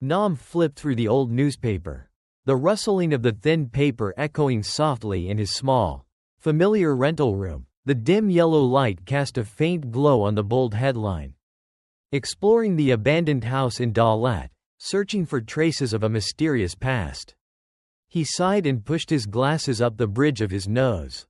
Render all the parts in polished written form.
Nam flipped through the old newspaper, the rustling of the thin paper echoing softly in his small, familiar rental room. The dim yellow light cast a faint glow on the bold headline. Exploring the abandoned house in Dalat, searching for traces of a mysterious past. He sighed and pushed his glasses up the bridge of his nose.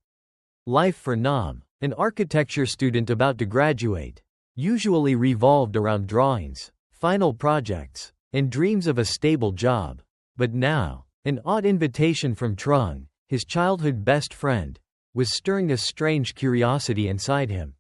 Life for Nam, an architecture student about to graduate, usually revolved around drawings, final projects, and dreams of a stable job. But now, an odd invitation from Trung, his childhood best friend, was stirring a strange curiosity inside him.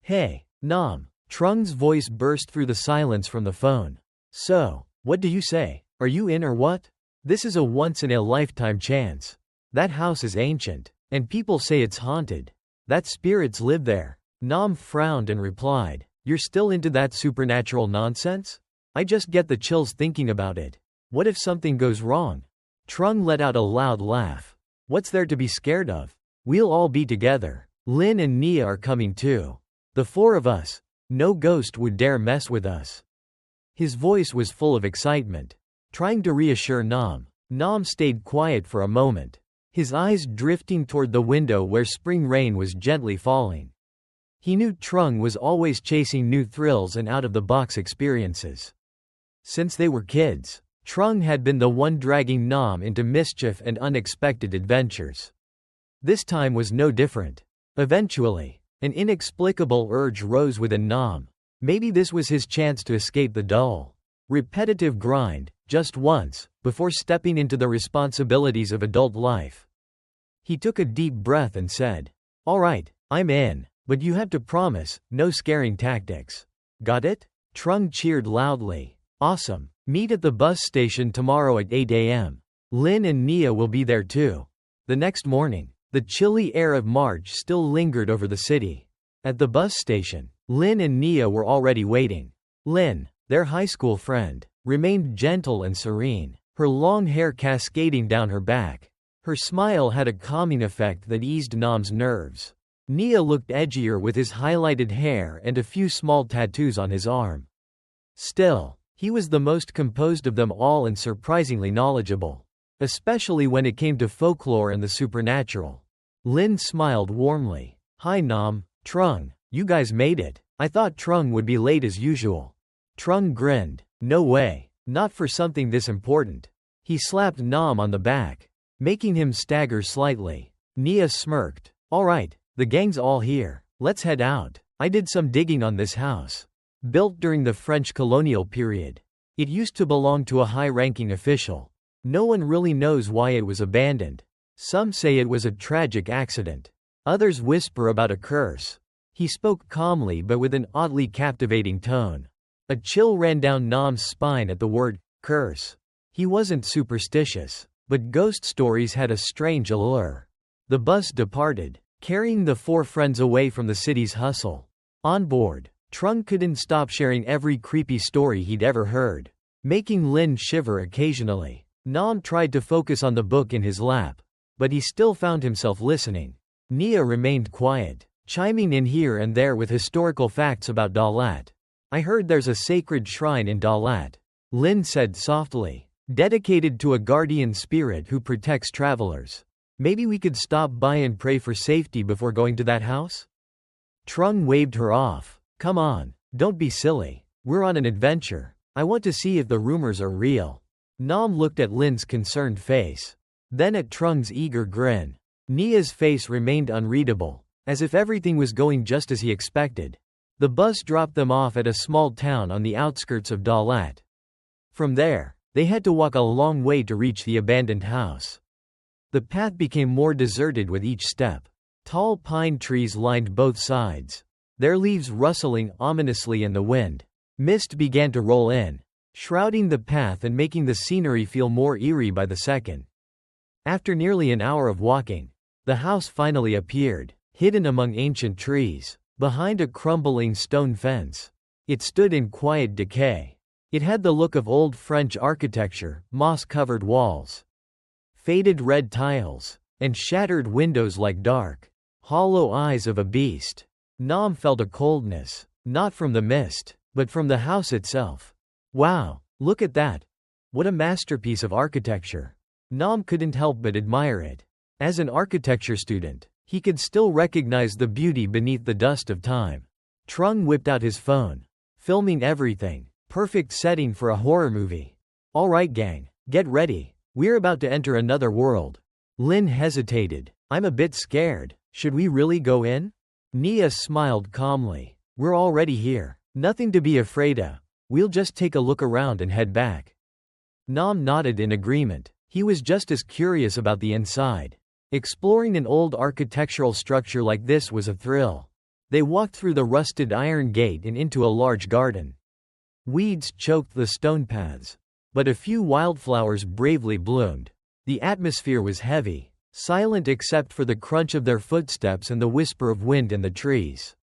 "Hey, Nam," Trung's voice burst through the silence from the phone. "So, what do you say? Are you in or what? This is a once-in-a-lifetime chance. That house is ancient, and people say it's haunted. That spirits live there." Nam frowned and replied, "You're still into that supernatural nonsense? I just get the chills thinking about it. What if something goes wrong?" Trung let out a loud laugh. "What's there to be scared of? We'll all be together. Lin and Nia are coming too. The four of us. No ghost would dare mess with us." His voice was full of excitement, trying to reassure Nam. Nam stayed quiet for a moment, his eyes drifting toward the window where spring rain was gently falling. He knew Trung was always chasing new thrills and out-of-the-box experiences. Since they were kids, Trung had been the one dragging Nam into mischief and unexpected adventures. This time was no different. Eventually, an inexplicable urge rose within Nam. Maybe this was his chance to escape the dull, repetitive grind, just once, before stepping into the responsibilities of adult life. He took a deep breath and said, "All right, I'm in, but you have to promise, no scaring tactics. Got it?" Trung cheered loudly. "Awesome. Meet at the bus station tomorrow at 8 a.m. Lin and Nia will be there too." The next morning, the chilly air of March still lingered over the city. At the bus station, Lin and Nia were already waiting. Lin, their high school friend, remained gentle and serene, her long hair cascading down her back. Her smile had a calming effect that eased Nam's nerves. Nia looked edgier with his highlighted hair and a few small tattoos on his arm. Still, he was the most composed of them all and surprisingly knowledgeable, especially when it came to folklore and the supernatural. Lin smiled warmly. "Hi Nam, Trung, you guys made it. I thought Trung would be late as usual." Trung grinned. "No way, not for something this important." He slapped Nam on the back, making him stagger slightly. Nia smirked. "All right, the gang's all here. Let's head out. I did some digging on this house. Built during the French colonial period. It used to belong to a high-ranking official. No one really knows why it was abandoned. Some say it was a tragic accident. Others whisper about a curse." He spoke calmly but with an oddly captivating tone. A chill ran down Nam's spine at the word, curse. He wasn't superstitious, but ghost stories had a strange allure. The bus departed, carrying the four friends away from the city's hustle. On board, Trung couldn't stop sharing every creepy story he'd ever heard, making Lin shiver occasionally. Nam tried to focus on the book in his lap, but he still found himself listening. Nia remained quiet, chiming in here and there with historical facts about Dalat. "I heard there's a sacred shrine in Dalat," Lin said softly, "dedicated to a guardian spirit who protects travelers. Maybe we could stop by and pray for safety before going to that house?" Trung waved her off. "Come on, don't be silly. We're on an adventure. I want to see if the rumors are real." Nam looked at Lin's concerned face, then at Trung's eager grin. Nia's face remained unreadable, as if everything was going just as he expected. The bus dropped them off at a small town on the outskirts of Dalat. From there, they had to walk a long way to reach the abandoned house. The path became more deserted with each step. Tall pine trees lined both sides, their leaves rustling ominously in the wind. Mist began to roll in, shrouding the path and making the scenery feel more eerie by the second. After nearly an hour of walking, the house finally appeared, hidden among ancient trees, behind a crumbling stone fence. It stood in quiet decay. It had the look of old French architecture, moss-covered walls, faded red tiles, and shattered windows like dark, hollow eyes of a beast. Nam felt a coldness, not from the mist, but from the house itself. "Wow, look at that," What a masterpiece of architecture. Nam couldn't help but admire it. As an architecture student, he could still recognize the beauty beneath the dust of time. Trung whipped out his phone. Filming everything. Perfect setting for a horror movie. Alright gang, get ready. We're about to enter another world. Lin hesitated. I'm a bit scared. Should we really go in? Nia smiled calmly. We're already here. Nothing to be afraid of. We'll just take a look around and head back. Nam nodded in agreement. He was just as curious about the inside. Exploring an old architectural structure like this was a thrill. They walked through the rusted iron gate and into a large garden. Weeds choked the stone paths, but a few wildflowers bravely bloomed. The atmosphere was heavy, silent except for the crunch of their footsteps and the whisper of wind in the trees.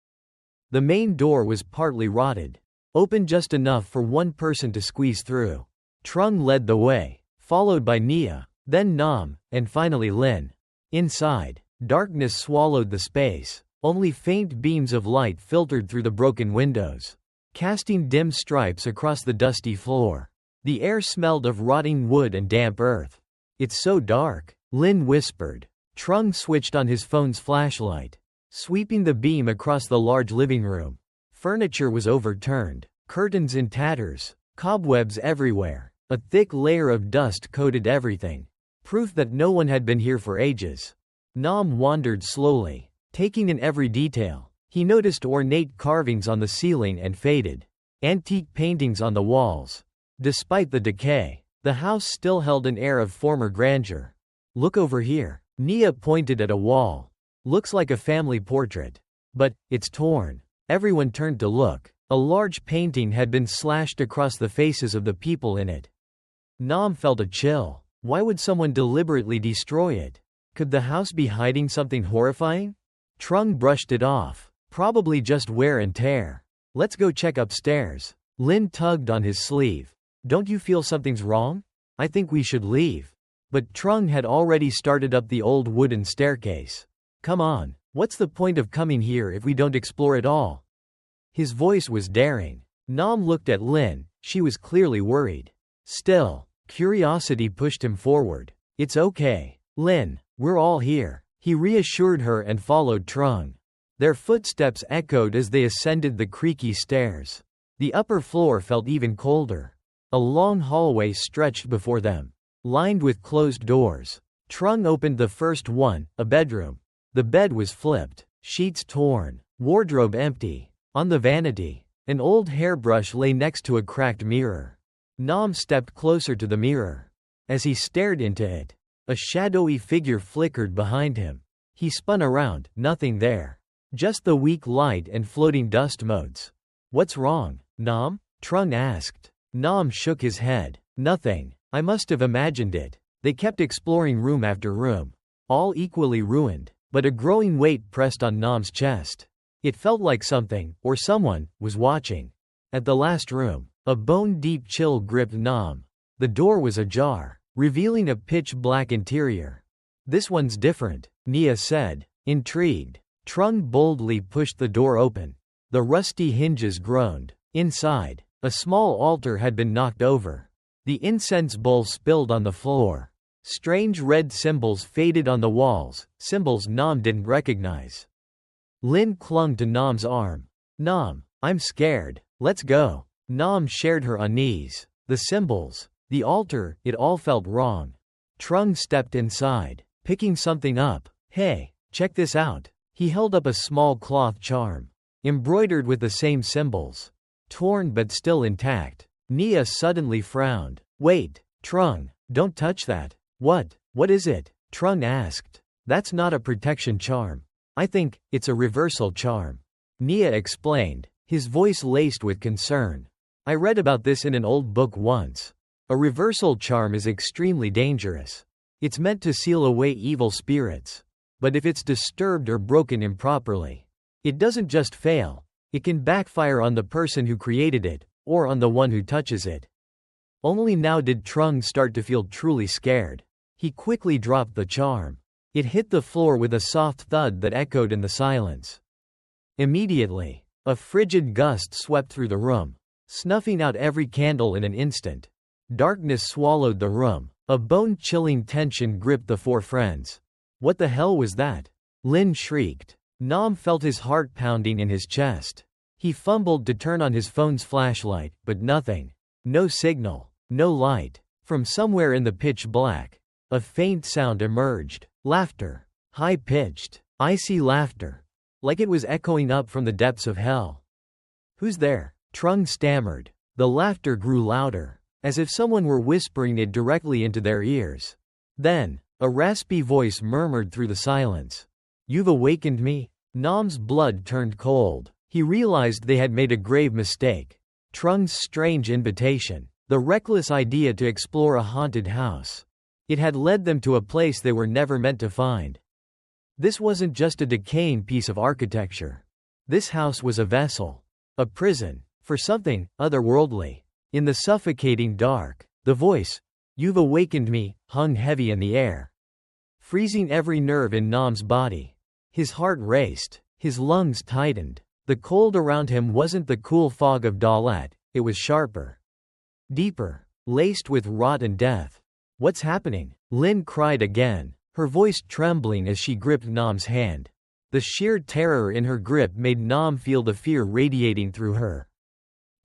The main door was partly rotted, open just enough for one person to squeeze through. Trung led the way, followed by Nia, then Nam, and finally Lin. Inside, darkness swallowed the space. Only faint beams of light filtered through the broken windows, casting dim stripes across the dusty floor. The air smelled of rotting wood and damp earth. It's so dark, Lin whispered. Trung switched on his phone's flashlight, sweeping the beam across the large living room. Furniture was overturned, curtains in tatters, cobwebs everywhere. A thick layer of dust coated everything, proof that no one had been here for ages. Nam wandered slowly, taking in every detail. He noticed ornate carvings on the ceiling and faded, antique paintings on the walls. Despite the decay, the house still held an air of former grandeur. Look over here. Nia pointed at a wall. Looks like a family portrait. But, it's torn. Everyone turned to look. A large painting had been slashed across the faces of the people in it. Nam felt a chill. Why would someone deliberately destroy it? Could the house be hiding something horrifying? Trung brushed it off. Probably just wear and tear. Let's go check upstairs. Lin tugged on his sleeve. Don't you feel something's wrong? I think we should leave. But Trung had already started up the old wooden staircase. Come on, what's the point of coming here if we don't explore it all? His voice was daring. Nam looked at Lin. She was clearly worried. Still, curiosity pushed him forward. It's okay, Lin. We're all here. He reassured her and followed Trung. Their footsteps echoed as they ascended the creaky stairs. The upper floor felt even colder. A long hallway stretched before them, lined with closed doors. Trung opened the first one, a bedroom. The bed was flipped, sheets torn, wardrobe empty. On the vanity, an old hairbrush lay next to a cracked mirror. Nam stepped closer to the mirror. As he stared into it, a shadowy figure flickered behind him. He spun around, nothing there. Just the weak light and floating dust motes. What's wrong, Nam? Trung asked. Nam shook his head. Nothing. I must have imagined it. They kept exploring room after room, all equally ruined, but a growing weight pressed on Nam's chest. It felt like something, or someone, was watching. At the last room, a bone-deep chill gripped Nam. The door was ajar, revealing a pitch-black interior. This one's different, Nia said, intrigued. Trung boldly pushed the door open. The rusty hinges groaned. Inside, a small altar had been knocked over. The incense bowl spilled on the floor. Strange red symbols faded on the walls, symbols Nam didn't recognize. Lin clung to Nam's arm. Nam, I'm scared. Let's go. Nam shared her unease. The symbols, the altar, it all felt wrong. Trung stepped inside, picking something up. Hey, check this out. He held up a small cloth charm, embroidered with the same symbols. Torn but still intact. Nia suddenly frowned. Wait, Trung, don't touch that. What is it? Trung asked. That's not a protection charm. I think it's a reversal charm. Nia explained, his voice laced with concern. I read about this in an old book once. A reversal charm is extremely dangerous. It's meant to seal away evil spirits. But if it's disturbed or broken improperly, it doesn't just fail, it can backfire on the person who created it, or on the one who touches it. Only now did Trung start to feel truly scared. He quickly dropped the charm. It hit the floor with a soft thud that echoed in the silence. Immediately, a frigid gust swept through the room, snuffing out every candle in an instant. Darkness swallowed the room. A bone-chilling tension gripped the four friends. What the hell was that? Lin shrieked. Nam felt his heart pounding in his chest. He fumbled to turn on his phone's flashlight, but nothing. No signal. No light. From somewhere in the pitch black, a faint sound emerged. Laughter. High-pitched, icy laughter. Like it was echoing up from the depths of hell. "Who's there?" Trung stammered. The laughter grew louder, as if someone were whispering it directly into their ears. Then, a raspy voice murmured through the silence. "You've awakened me?" Nam's blood turned cold. He realized they had made a grave mistake. Trung's strange invitation, the reckless idea to explore a haunted house. It had led them to a place they were never meant to find. This wasn't just a decaying piece of architecture. This house was a vessel. A prison. For something otherworldly. In the suffocating dark, the voice, "You've awakened me," hung heavy in the air, freezing every nerve in Nam's body. His heart raced. His lungs tightened. The cold around him wasn't the cool fog of Dalat, it was sharper. Deeper. Laced with rot and death. "What's happening?" Lin cried again, her voice trembling as she gripped Nam's hand. The sheer terror in her grip made Nam feel the fear radiating through her.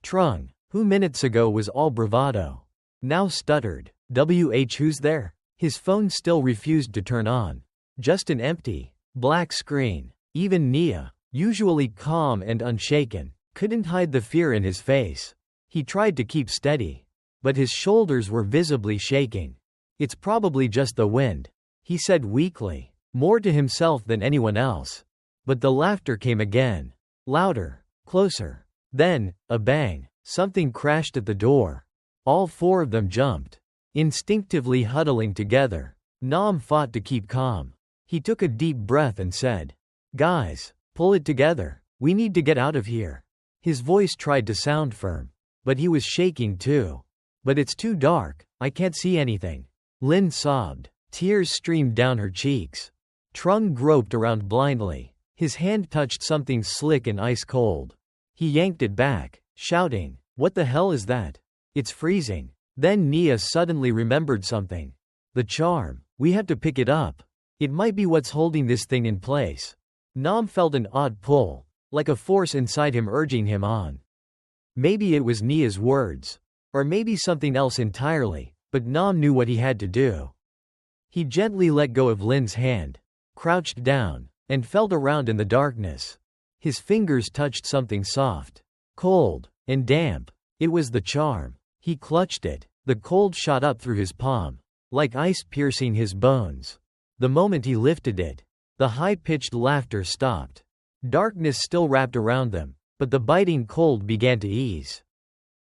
Trung, who minutes ago was all bravado, now stuttered. Who's there?" His phone still refused to turn on. Just an empty, black screen. Even Nia, usually calm and unshaken, couldn't hide the fear in his face. He tried to keep steady, but his shoulders were visibly shaking. "It's probably just the wind," he said weakly, more to himself than anyone else. But the laughter came again. Louder. Closer. Then, a bang. Something crashed at the door. All four of them jumped. Instinctively huddling together, Nam fought to keep calm. He took a deep breath and said, "Guys, pull it together. We need to get out of here." His voice tried to sound firm, but he was shaking too. "But it's too dark, I can't see anything." Lin sobbed. Tears streamed down her cheeks. Trung groped around blindly. His hand touched something slick and ice-cold. He yanked it back, shouting, "What the hell is that? It's freezing." Then Nia suddenly remembered something. "The charm. We have to pick it up. It might be what's holding this thing in place." Nam felt an odd pull, like a force inside him urging him on. Maybe it was Nia's words. Or maybe something else entirely, but Nam knew what he had to do. He gently let go of Lin's hand, crouched down, and felt around in the darkness. His fingers touched something soft, cold, and damp. It was the charm. He clutched it. The cold shot up through his palm, like ice piercing his bones. The moment he lifted it, the high-pitched laughter stopped. Darkness still wrapped around them, but the biting cold began to ease.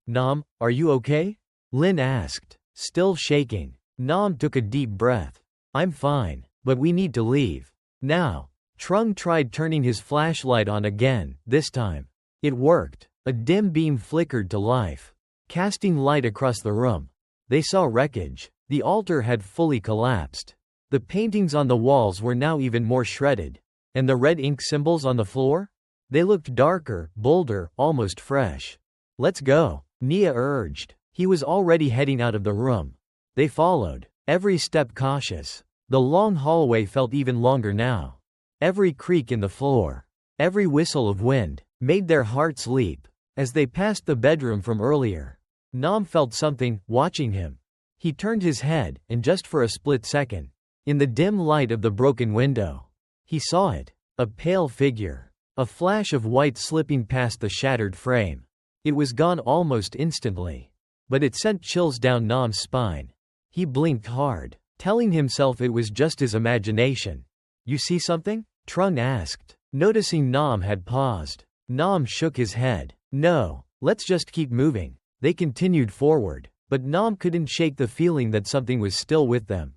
"Nam, are you okay?" Lin asked, still shaking. Nam took a deep breath. "I'm fine, but we need to leave. Now." Trung tried turning his flashlight on again, this time. It worked. A dim beam flickered to life, casting light across the room. They saw wreckage. The altar had fully collapsed. The paintings on the walls were now even more shredded. And the red ink symbols on the floor? They looked darker, bolder, almost fresh. "Let's go," Nia urged. He was already heading out of the room. They followed, every step cautious. The long hallway felt even longer now. Every creak in the floor, every whistle of wind, made their hearts leap. As they passed the bedroom from earlier, Nam felt something watching him. He turned his head, and just for a split second, in the dim light of the broken window, he saw it. A pale figure. A flash of white slipping past the shattered frame. It was gone almost instantly. But it sent chills down Nam's spine. He blinked hard, telling himself it was just his imagination. "You see something?" Trung asked, noticing Nam had paused. Nam shook his head. "No, let's just keep moving." They continued forward, but Nam couldn't shake the feeling that something was still with them.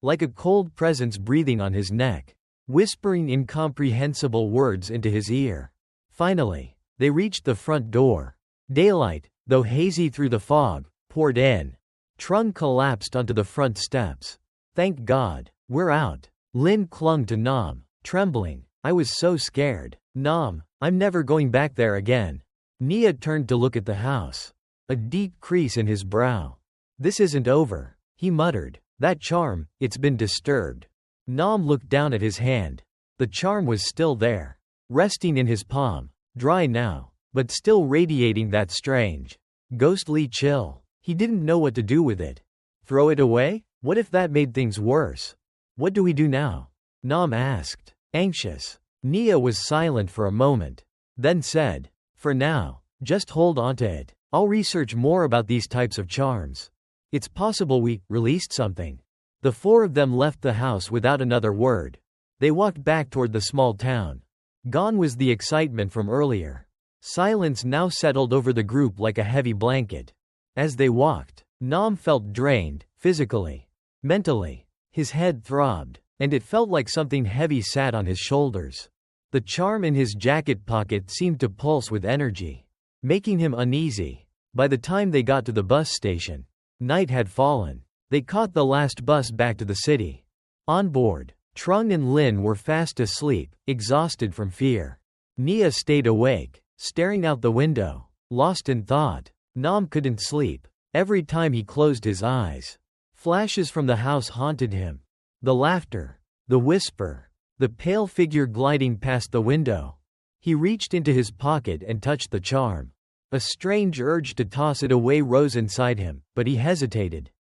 Like a cold presence breathing on his neck, whispering incomprehensible words into his ear. Finally, they reached the front door. Daylight, though hazy through the fog, poured in. Trung collapsed onto the front steps. "Thank God, we're out." Lin clung to Nam, trembling. "I was so scared. Nam, I'm never going back there again." Nia turned to look at the house. A deep crease in his brow. This isn't over, he muttered. That charm, it's been disturbed. Nam looked down at his hand. The charm was still there, resting in his palm, dry now, but still radiating that strange, ghostly chill. He didn't know what to do with it. Throw it away? What if that made things worse? What do we do now? Nam asked, anxious. Nia was silent for a moment, then said, for now, just hold on to it. I'll research more about these types of charms. It's possible we released something. The four of them left the house without another word. They walked back toward the small town. Gone was the excitement from earlier. Silence now settled over the group like a heavy blanket. As they walked, Nam felt drained, physically, mentally. His head throbbed, and it felt like something heavy sat on his shoulders. The charm in his jacket pocket seemed to pulse with energy, making him uneasy. By the time they got to the bus station, night had fallen. They caught the last bus back to the city. On board, Trung and Lin were fast asleep, exhausted from fear. Nia stayed awake, staring out the window, lost in thought. Nam couldn't sleep. Every time he closed his eyes, flashes from the house haunted him. The laughter, the whisper, the pale figure gliding past the window. He reached into his pocket and touched the charm. A strange urge to toss it away rose inside him, but he hesitated.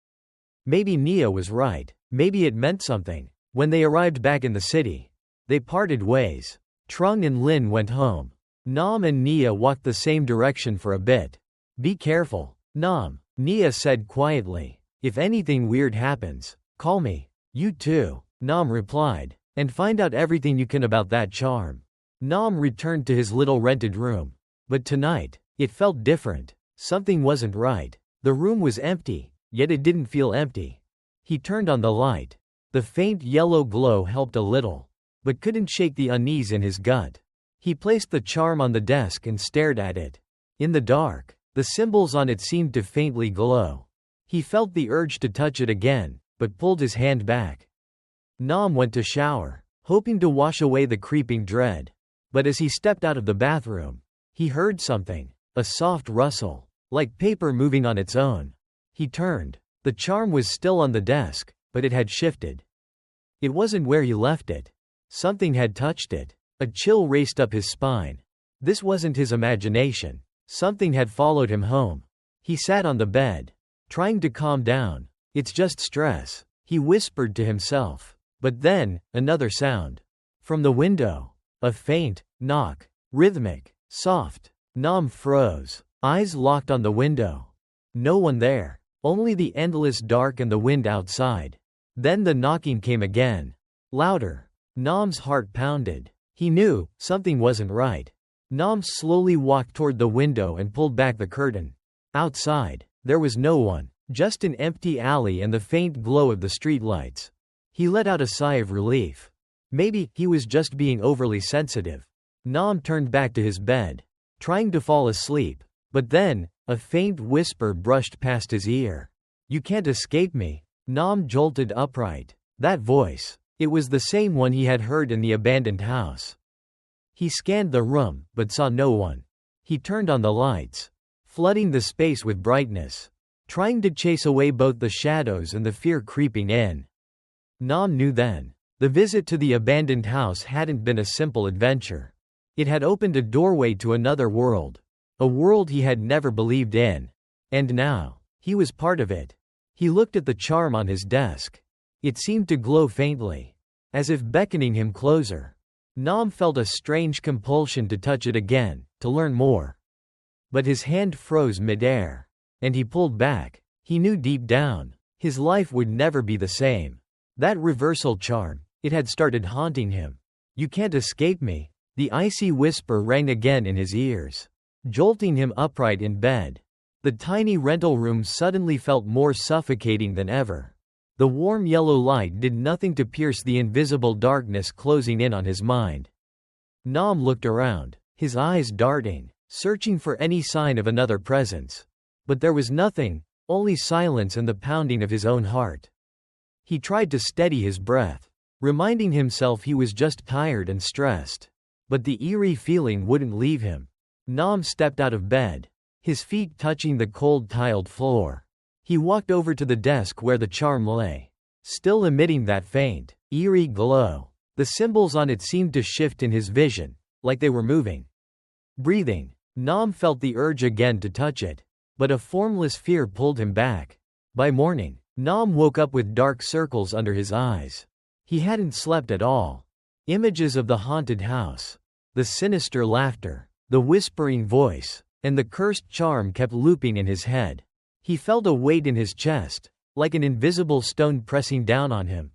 Maybe Nia was right. Maybe it meant something. When they arrived back in the city, they parted ways. Trung and Lin went home. Nam and Nia walked the same direction for a bit. Be careful, Nam, Nia said quietly. If anything weird happens, call me. You too, Nam replied. And find out everything you can about that charm. Nam returned to his little rented room. But tonight, it felt different. Something wasn't right. The room was empty, yet it didn't feel empty. He turned on the light. The faint yellow glow helped a little, but couldn't shake the unease in his gut. He placed the charm on the desk and stared at it. In the dark, the symbols on it seemed to faintly glow. He felt the urge to touch it again, but pulled his hand back. Nam went to shower, hoping to wash away the creeping dread. But as he stepped out of the bathroom, he heard something, a soft rustle, like paper moving on its own. He turned. The charm was still on the desk, but it had shifted. It wasn't where he left it. Something had touched it. A chill raced up his spine. This wasn't his imagination. Something had followed him home. He sat on the bed, trying to calm down. It's just stress, he whispered to himself. But then, another sound. From the window. A faint knock. Rhythmic. Soft. Nam froze. Eyes locked on the window. No one there. Only the endless dark and the wind outside. Then the knocking came again. Louder. Nam's heart pounded. He knew something wasn't right. Nam slowly walked toward the window and pulled back the curtain. Outside, there was no one. Just an empty alley and the faint glow of the streetlights. He let out a sigh of relief. Maybe he was just being overly sensitive. Nam turned back to his bed, trying to fall asleep. But then, a faint whisper brushed past his ear. You can't escape me. Nam jolted upright. That voice. It was the same one he had heard in the abandoned house. He scanned the room, but saw no one. He turned on the lights, flooding the space with brightness, trying to chase away both the shadows and the fear creeping in. Nam knew then. The visit to the abandoned house hadn't been a simple adventure. It had opened a doorway to another world. A world he had never believed in. And now, he was part of it. He looked at the charm on his desk. It seemed to glow faintly, as if beckoning him closer. Nam felt a strange compulsion to touch it again, to learn more. But his hand froze mid-air, and he pulled back. He knew deep down, his life would never be the same. That reversal charm, it had started haunting him. You can't escape me. The icy whisper rang again in his ears, jolting him upright in bed. The tiny rental room suddenly felt more suffocating than ever. The warm yellow light did nothing to pierce the invisible darkness closing in on his mind. Nam looked around, his eyes darting, searching for any sign of another presence. But there was nothing, only silence and the pounding of his own heart. He tried to steady his breath, reminding himself he was just tired and stressed. But the eerie feeling wouldn't leave him. Nam stepped out of bed, his feet touching the cold tiled floor. He walked over to the desk where the charm lay, still emitting that faint, eerie glow. The symbols on it seemed to shift in his vision, like they were moving. Breathing. Nam felt the urge again to touch it, but a formless fear pulled him back. By morning, Nam woke up with dark circles under his eyes. He hadn't slept at all. Images of the haunted house, the sinister laughter, the whispering voice, and the cursed charm kept looping in his head. He felt a weight in his chest, like an invisible stone pressing down on him.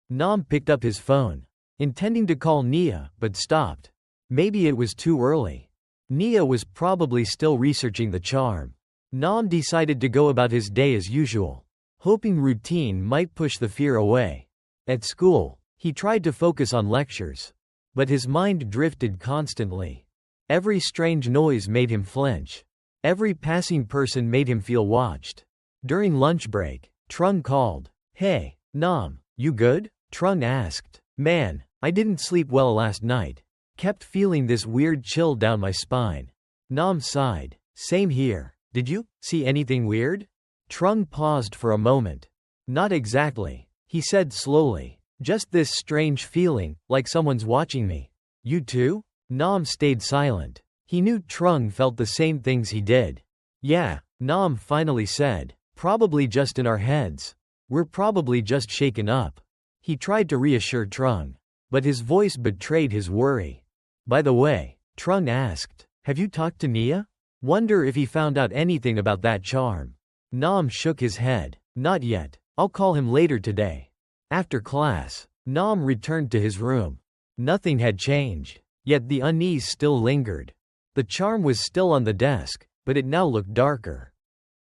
Nam picked up his phone, intending to call Nia, but stopped. Maybe it was too early. Nia was probably still researching the charm. Nam decided to go about his day as usual, hoping routine might push the fear away. At school, he tried to focus on lectures, but his mind drifted constantly. Every strange noise made him flinch. Every passing person made him feel watched. During lunch break, Trung called. "Hey, Nam, you good?" Trung asked. "Man, I didn't sleep well last night. Kept feeling this weird chill down my spine." Nam sighed. "Same here. Did you see anything weird?" Trung paused for a moment. "Not exactly," he said slowly. "Just this strange feeling, like someone's watching me." "You too?" Nam stayed silent. He knew Trung felt the same things he did. "Yeah," Nam finally said. "Probably just in our heads. We're probably just shaken up." He tried to reassure Trung, but his voice betrayed his worry. "By the way," Trung asked, "have you talked to Nia? Wonder if he found out anything about that charm." Nam shook his head. "Not yet. I'll call him later today." After class, Nam returned to his room. Nothing had changed, yet the unease still lingered. The charm was still on the desk, but it now looked darker.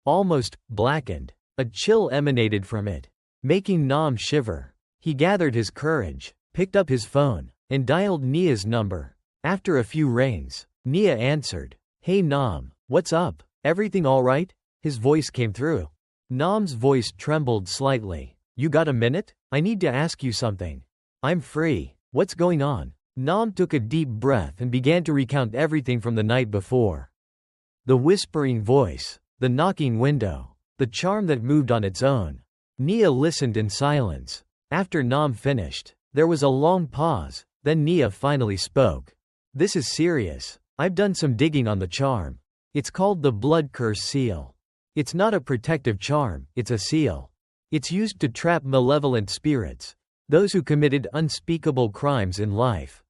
Almost blackened. A chill emanated from it, making Nam shiver. He gathered his courage, picked up his phone, and dialed Nia's number. After a few rings, Nia answered. "Hey Nam, what's up? Everything alright?" His voice came through. Nam's voice trembled slightly. "You got a minute? I need to ask you something." "I'm free. What's going on?" Nam took a deep breath and began to recount everything from the night before. The whispering voice, the knocking window, the charm that moved on its own. Nia listened in silence. After Nam finished, there was a long pause, then Nia finally spoke. "This is serious. I've done some digging on the charm. It's called the blood curse seal. It's not a protective charm, it's a seal. It's used to trap malevolent spirits, those who committed unspeakable crimes in life.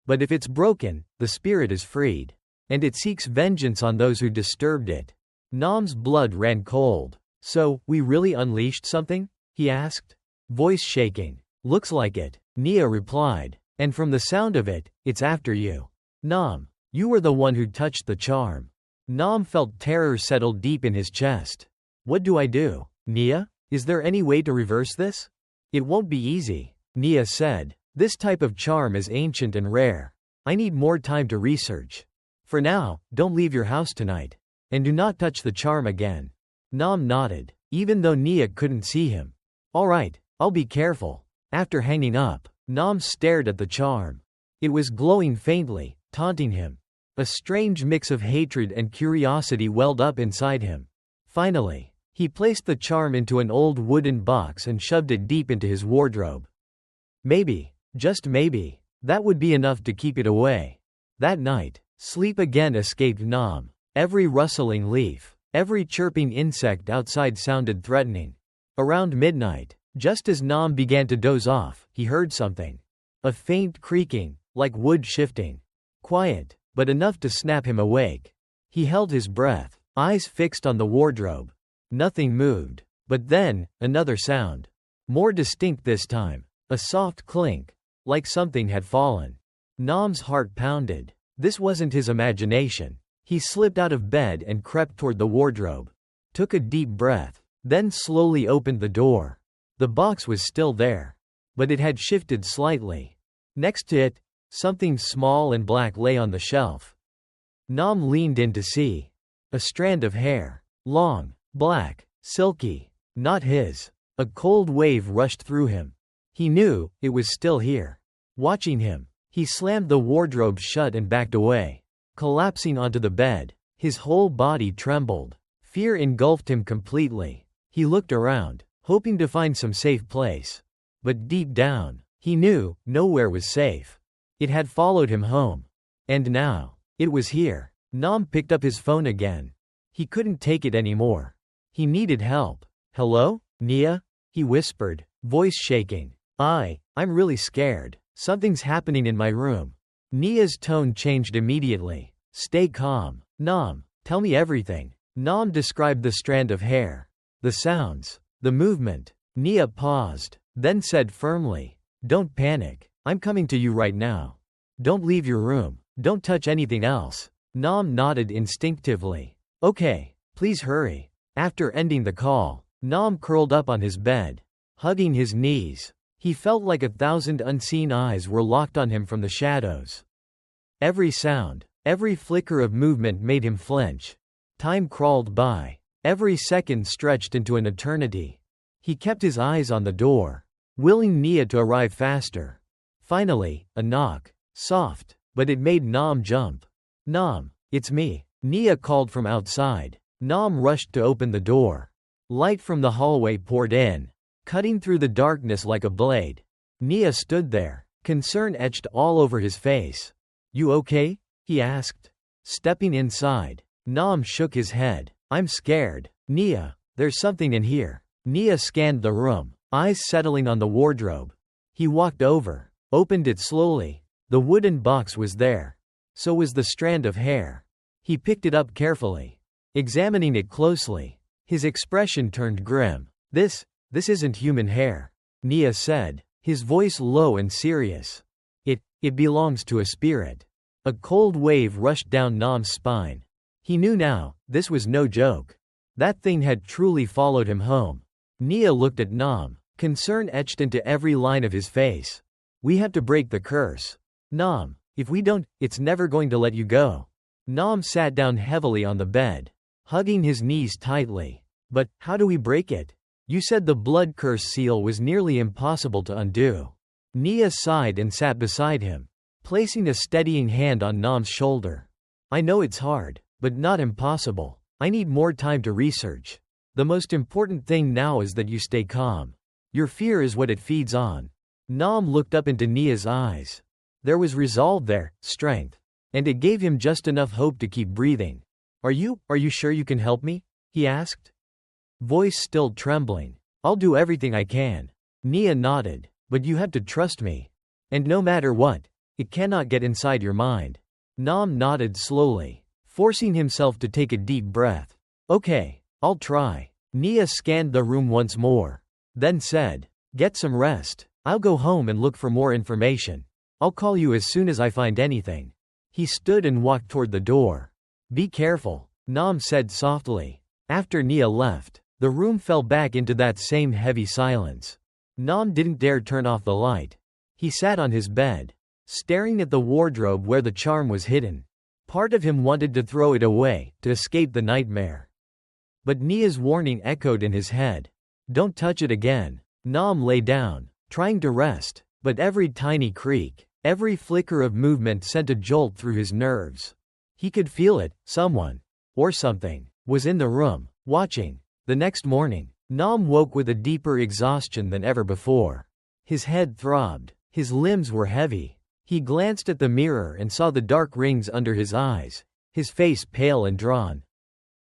But if it's broken, the spirit is freed, and it seeks vengeance on those who disturbed it." Nam's blood ran cold. "So, we really unleashed something?" he asked, voice shaking. "Looks like it," Nia replied. "And from the sound of it, it's after you. Nam, you were the one who touched the charm." Nam felt terror settle deep in his chest. "What do I do, Nia? Is there any way to reverse this?" "It won't be easy," Nia said. "This type of charm is ancient and rare. I need more time to research. For now, don't leave your house tonight. And do not touch the charm again." Nam nodded, even though Nia couldn't see him. "All right, I'll be careful." After hanging up, Nam stared at the charm. It was glowing faintly, taunting him. A strange mix of hatred and curiosity welled up inside him. Finally, he placed the charm into an old wooden box and shoved it deep into his wardrobe. Maybe, just maybe, that would be enough to keep it away. That night, sleep again escaped Nam. Every rustling leaf, every chirping insect outside sounded threatening. Around midnight, just as Nam began to doze off, he heard something. A faint creaking, like wood shifting. Quiet, but enough to snap him awake. He held his breath, eyes fixed on the wardrobe. Nothing moved. But then, another sound. More distinct this time. A soft clink, like something had fallen. Nam's heart pounded. This wasn't his imagination. He slipped out of bed and crept toward the wardrobe. Took a deep breath, then slowly opened the door. The box was still there, but it had shifted slightly. Next to it, something small and black lay on the shelf. Nam leaned in to see. A strand of hair. Long, black, silky. Not his. A cold wave rushed through him. He knew it was still here, watching him. He slammed the wardrobe shut and backed away. Collapsing onto the bed, his whole body trembled. Fear engulfed him completely. He looked around, hoping to find some safe place. But deep down, he knew nowhere was safe. It had followed him home. And now, it was here. Nam picked up his phone again. He couldn't take it anymore. He needed help. "Hello, Nia?" he whispered, voice shaking. I'm really scared. Something's happening in my room." Nia's tone changed immediately. "Stay calm. Nam, tell me everything." Nam described the strand of hair, the sounds, the movement. Nia paused, then said firmly, "Don't panic. I'm coming to you right now. Don't leave your room. Don't touch anything else." Nam nodded instinctively. "Okay, please hurry." After ending the call, Nam curled up on his bed, hugging his knees. He felt like 1,000 unseen eyes were locked on him from the shadows. Every sound, every flicker of movement made him flinch. Time crawled by. Every second stretched into an eternity. He kept his eyes on the door, willing Nia to arrive faster. Finally, a knock. Soft, but it made Nam jump. "Nam, it's me," Nia called from outside. Nam rushed to open the door. Light from the hallway poured in, cutting through the darkness like a blade. Nia stood there, concern etched all over his face. "You okay?" he asked. Stepping inside, Nam shook his head. "I'm scared." "Nia, there's something in here." Nia scanned the room, eyes settling on the wardrobe. He walked over, opened it slowly. The wooden box was there. So was the strand of hair. He picked it up carefully, examining it closely. His expression turned grim. This isn't human hair," Nia said, his voice low and serious. It belongs to a spirit." A cold wave rushed down Nam's spine. He knew now, this was no joke. That thing had truly followed him home. Nia looked at Nam, concern etched into every line of his face. "We have to break the curse. Nam, if we don't, it's never going to let you go." Nam sat down heavily on the bed, hugging his knees tightly. "But, how do we break it? You said the blood curse seal was nearly impossible to undo." Nia sighed and sat beside him, placing a steadying hand on Nam's shoulder. "I know it's hard, but not impossible. I need more time to research. The most important thing now is that you stay calm. Your fear is what it feeds on." Nam looked up into Nia's eyes. There was resolve there, strength. And it gave him just enough hope to keep breathing. Are you sure you can help me?" he asked. Voice still trembling. "I'll do everything I can." Nia nodded. "But you have to trust me. And no matter what, it cannot get inside your mind." Nam nodded slowly, forcing himself to take a deep breath. "Okay, I'll try." Nia scanned the room once more, then said, "Get some rest. I'll go home and look for more information. I'll call you as soon as I find anything." He stood and walked toward the door. "Be careful," Nam said softly. After Nia left, the room fell back into that same heavy silence. Nam didn't dare turn off the light. He sat on his bed, staring at the wardrobe where the charm was hidden. Part of him wanted to throw it away, to escape the nightmare. But Nia's warning echoed in his head. "Don't touch it again." Nam lay down, trying to rest, but every tiny creak, every flicker of movement sent a jolt through his nerves. He could feel it. Someone, or something, was in the room, watching. The next morning, Nam woke with a deeper exhaustion than ever before. His head throbbed, his limbs were heavy. He glanced at the mirror and saw the dark rings under his eyes, his face pale and drawn.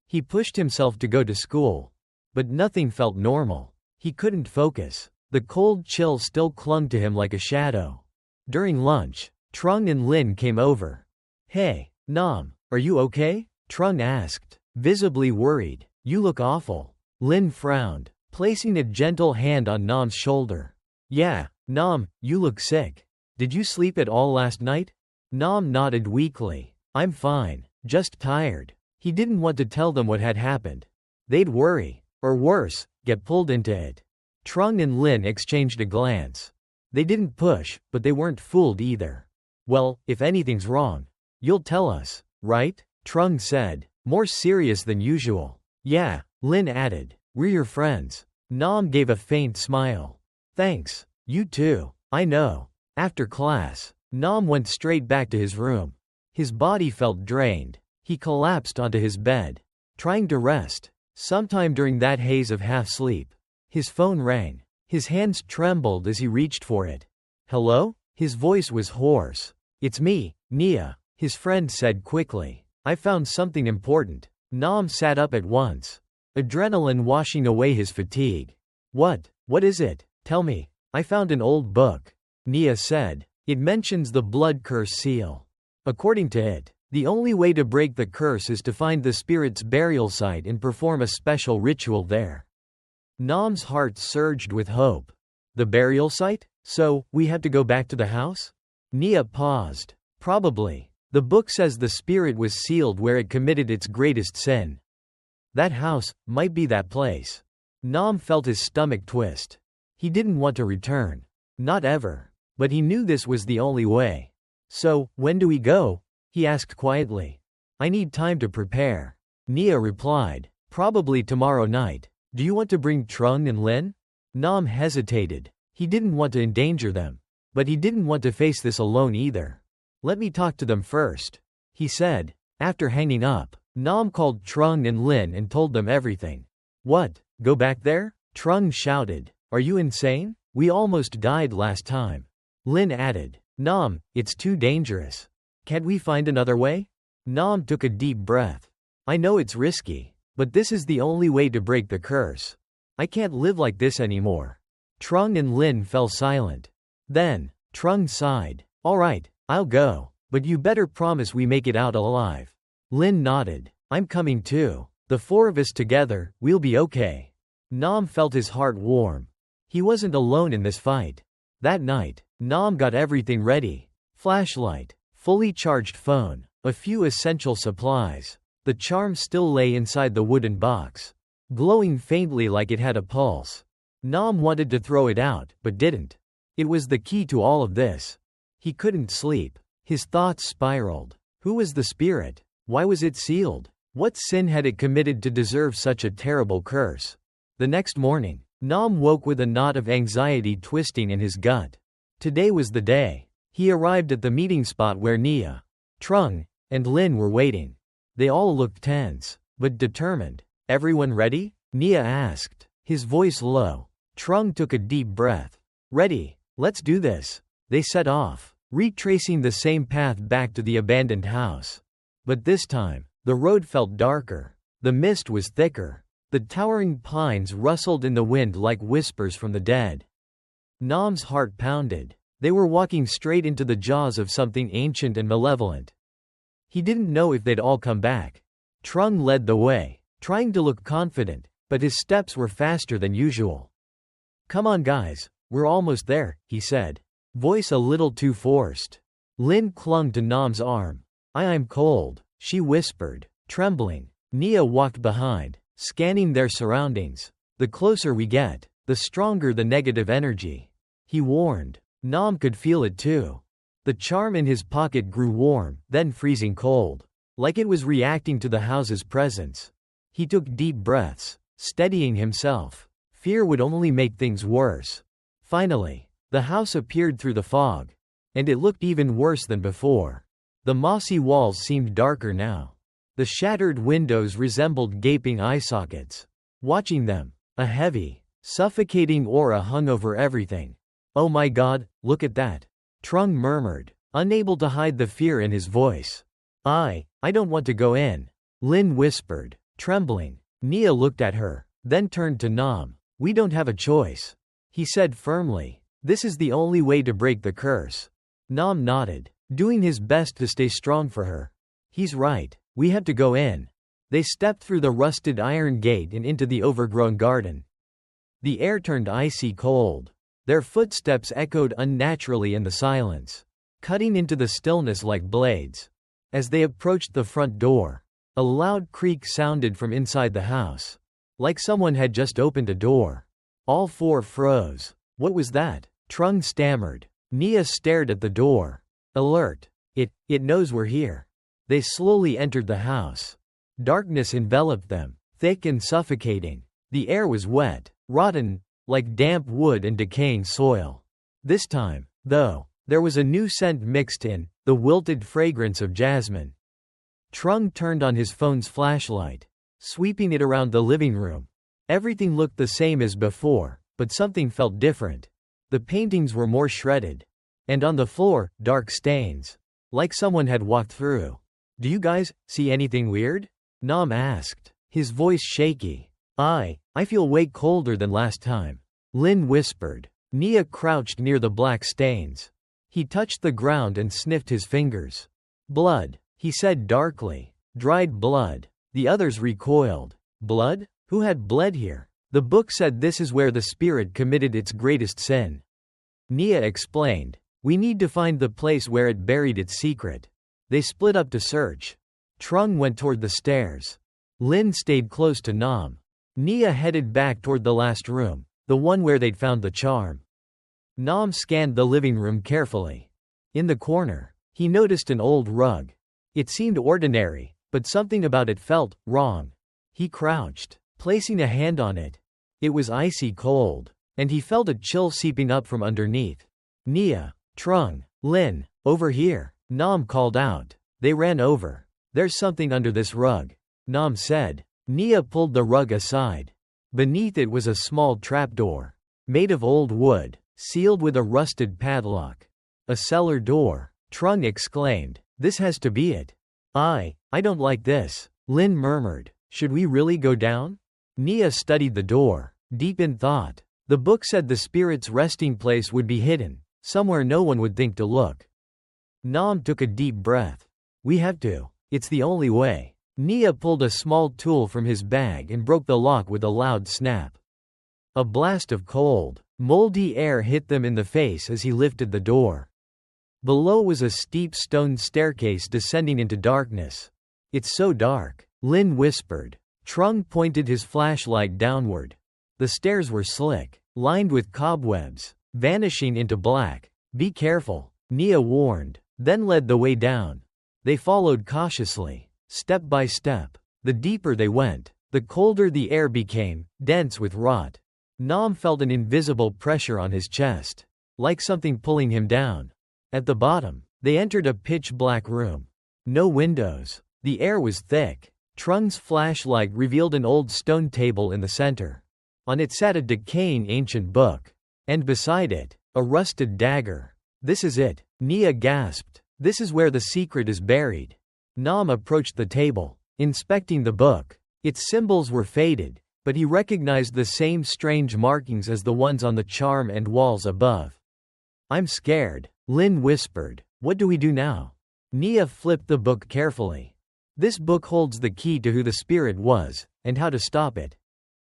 He pushed himself to go to school. But nothing felt normal. He couldn't focus. The cold chill still clung to him like a shadow. During lunch, Trung and Lin came over. "Hey, Nam, are you okay?" Trung asked, visibly worried. "You look awful." Lin frowned, placing a gentle hand on Nam's shoulder. "Yeah, Nam, you look sick. Did you sleep at all last night?" Nam nodded weakly. "I'm fine, just tired." He didn't want to tell them what had happened. They'd worry, or worse, get pulled into it. Trung and Lin exchanged a glance. They didn't push, but they weren't fooled either. "Well, if anything's wrong, you'll tell us, right?" Trung said, more serious than usual. "Yeah," Lin added. "We're your friends." Nam gave a faint smile. "Thanks. You too. I know." After class, Nam went straight back to his room. His body felt drained. He collapsed onto his bed, trying to rest, Sometime during that haze of half-sleep, his phone rang. His hands trembled as he reached for it. "Hello?" His voice was hoarse. "It's me, Nia," his friend said quickly. "I found something important." Nam sat up at once, adrenaline washing away his fatigue. What is it? Tell me." "I found an old book," Nia said. "It mentions the blood curse seal. According to it, the only way to break the curse is to find the spirit's burial site and perform a special ritual there." Nam's heart surged with hope. "The burial site? So, we have to go back to the house?" Nia paused. "Probably. The book says the spirit was sealed where it committed its greatest sin. That house might be that place." Nam felt his stomach twist. He didn't want to return. Not ever. But he knew this was the only way. "So, when do we go?" he asked quietly. "I need time to prepare," Nia replied. "Probably tomorrow night. Do you want to bring Trung and Lin?" Nam hesitated. He didn't want to endanger them. But he didn't want to face this alone either. "Let me talk to them first," he said. After hanging up, Nam called Trung and Lin and told them everything. "What? Go back there?" Trung shouted. "Are you insane? We almost died last time." Lin added. "Nam, it's too dangerous. Can't we find another way?" Nam took a deep breath. "I know it's risky, but this is the only way to break the curse. I can't live like this anymore." Trung and Lin fell silent. Then, Trung sighed. "All right, I'll go, but you better promise we make it out alive." Lin nodded. "I'm coming too. The four of us together, we'll be okay." Nam felt his heart warm. He wasn't alone in this fight. That night, Nam got everything ready. Flashlight, fully charged phone, a few essential supplies. The charm still lay inside the wooden box, glowing faintly like it had a pulse. Nam wanted to throw it out, but didn't. It was the key to all of this. He couldn't sleep. His thoughts spiraled. Who was the spirit? Why was it sealed? What sin had it committed to deserve such a terrible curse? The next morning, Nam woke with a knot of anxiety twisting in his gut. Today was the day. He arrived at the meeting spot where Nia, Trung, and Lin were waiting. They all looked tense, but determined. "Everyone ready?" Nia asked, his voice low. Trung took a deep breath. "Ready, let's do this." They set off, retracing the same path back to the abandoned house. But this time, the road felt darker. The mist was thicker. The towering pines rustled in the wind like whispers from the dead. Nam's heart pounded. They were walking straight into the jaws of something ancient and malevolent. He didn't know if they'd all come back. Trung led the way, trying to look confident, but his steps were faster than usual. "Come on guys, we're almost there," he said, voice a little too forced. Lin clung to Nam's arm. I'm cold," she whispered, trembling. Nia walked behind, scanning their surroundings. "The closer we get, the stronger the negative energy," he warned. Nam could feel it too. The charm in his pocket grew warm, then freezing cold, like it was reacting to the house's presence. He took deep breaths, steadying himself. Fear would only make things worse. Finally, the house appeared through the fog. And it looked even worse than before. The mossy walls seemed darker now. The shattered windows resembled gaping eye sockets. Watching them, a heavy, suffocating aura hung over everything. "Oh my God, look at that," Trung murmured, unable to hide the fear in his voice. I don't want to go in," Lin whispered, trembling. Nia looked at her, then turned to Nam. "We don't have a choice," he said firmly. "This is the only way to break the curse." Nam nodded, doing his best to stay strong for her. "He's right. We have to go in." They stepped through the rusted iron gate and into the overgrown garden. The air turned icy cold. Their footsteps echoed unnaturally in the silence, cutting into the stillness like blades. As they approached the front door, a loud creak sounded from inside the house, like someone had just opened a door. All four froze. "What was that?" Trung stammered. Nia stared at the door. "Alert. It knows we're here." They slowly entered the house. Darkness enveloped them, thick and suffocating. The air was wet, rotten, like damp wood and decaying soil. This time, though, there was a new scent mixed in, the wilted fragrance of jasmine. Trung turned on his phone's flashlight. sweeping it around the living room. Everything looked the same as before, but something felt different. The paintings were more shredded. And on the floor, dark stains. Like someone had walked through. "Do you guys see anything weird?" Nam asked, his voice shaky. I feel way colder than last time," Lin whispered. Nia crouched near the black stains. He touched the ground and sniffed his fingers. "Blood," he said darkly. "Dried blood." The others recoiled. Blood? Who had bled here? The book said this is where the spirit committed its greatest sin. Nia explained. "We need to find the place where it buried its secret." They split up to search. Trung went toward the stairs. Lin stayed close to Nam. Nia headed back toward the last room, the one where they'd found the charm. Nam scanned the living room carefully. In the corner, he noticed an old rug. It seemed ordinary, but something about it felt wrong. He crouched, placing a hand on it. It was icy cold, and he felt a chill seeping up from underneath. "Nia, Trung, Lin, over here," Nam called out. They ran over. "There's something under this rug," Nam said. Nia pulled the rug aside. Beneath it was a small trapdoor, made of old wood, sealed with a rusted padlock. "A cellar door," Trung exclaimed. "This has to be it." I don't like this," Lin murmured. "Should we really go down?" Nia studied the door, deep in thought. The book said the spirit's resting place would be hidden, somewhere no one would think to look. Nam took a deep breath. "We have to. It's the only way." Nia pulled a small tool from his bag and broke the lock with a loud snap. A blast of cold, moldy air hit them in the face as he lifted the door. Below was a steep stone staircase descending into darkness. "It's so dark," Lin whispered. Trung pointed his flashlight downward. The stairs were slick, lined with cobwebs, vanishing into black. "Be careful," Nia warned, then led the way down. They followed cautiously, step by step. The deeper they went, the colder the air became, dense with rot. Nam felt an invisible pressure on his chest, like something pulling him down. At the bottom, they entered a pitch-black room. No windows. The air was thick. Trung's flashlight revealed an old stone table in the center. On it sat a decaying ancient book. And beside it, a rusted dagger. "This is it," Nia gasped. "This is where the secret is buried." Nam approached the table, inspecting the book. Its symbols were faded, but he recognized the same strange markings as the ones on the charm and walls above. "I'm scared," Lin whispered. "What do we do now?" Nia flipped the book carefully. "This book holds the key to who the spirit was, and how to stop it,"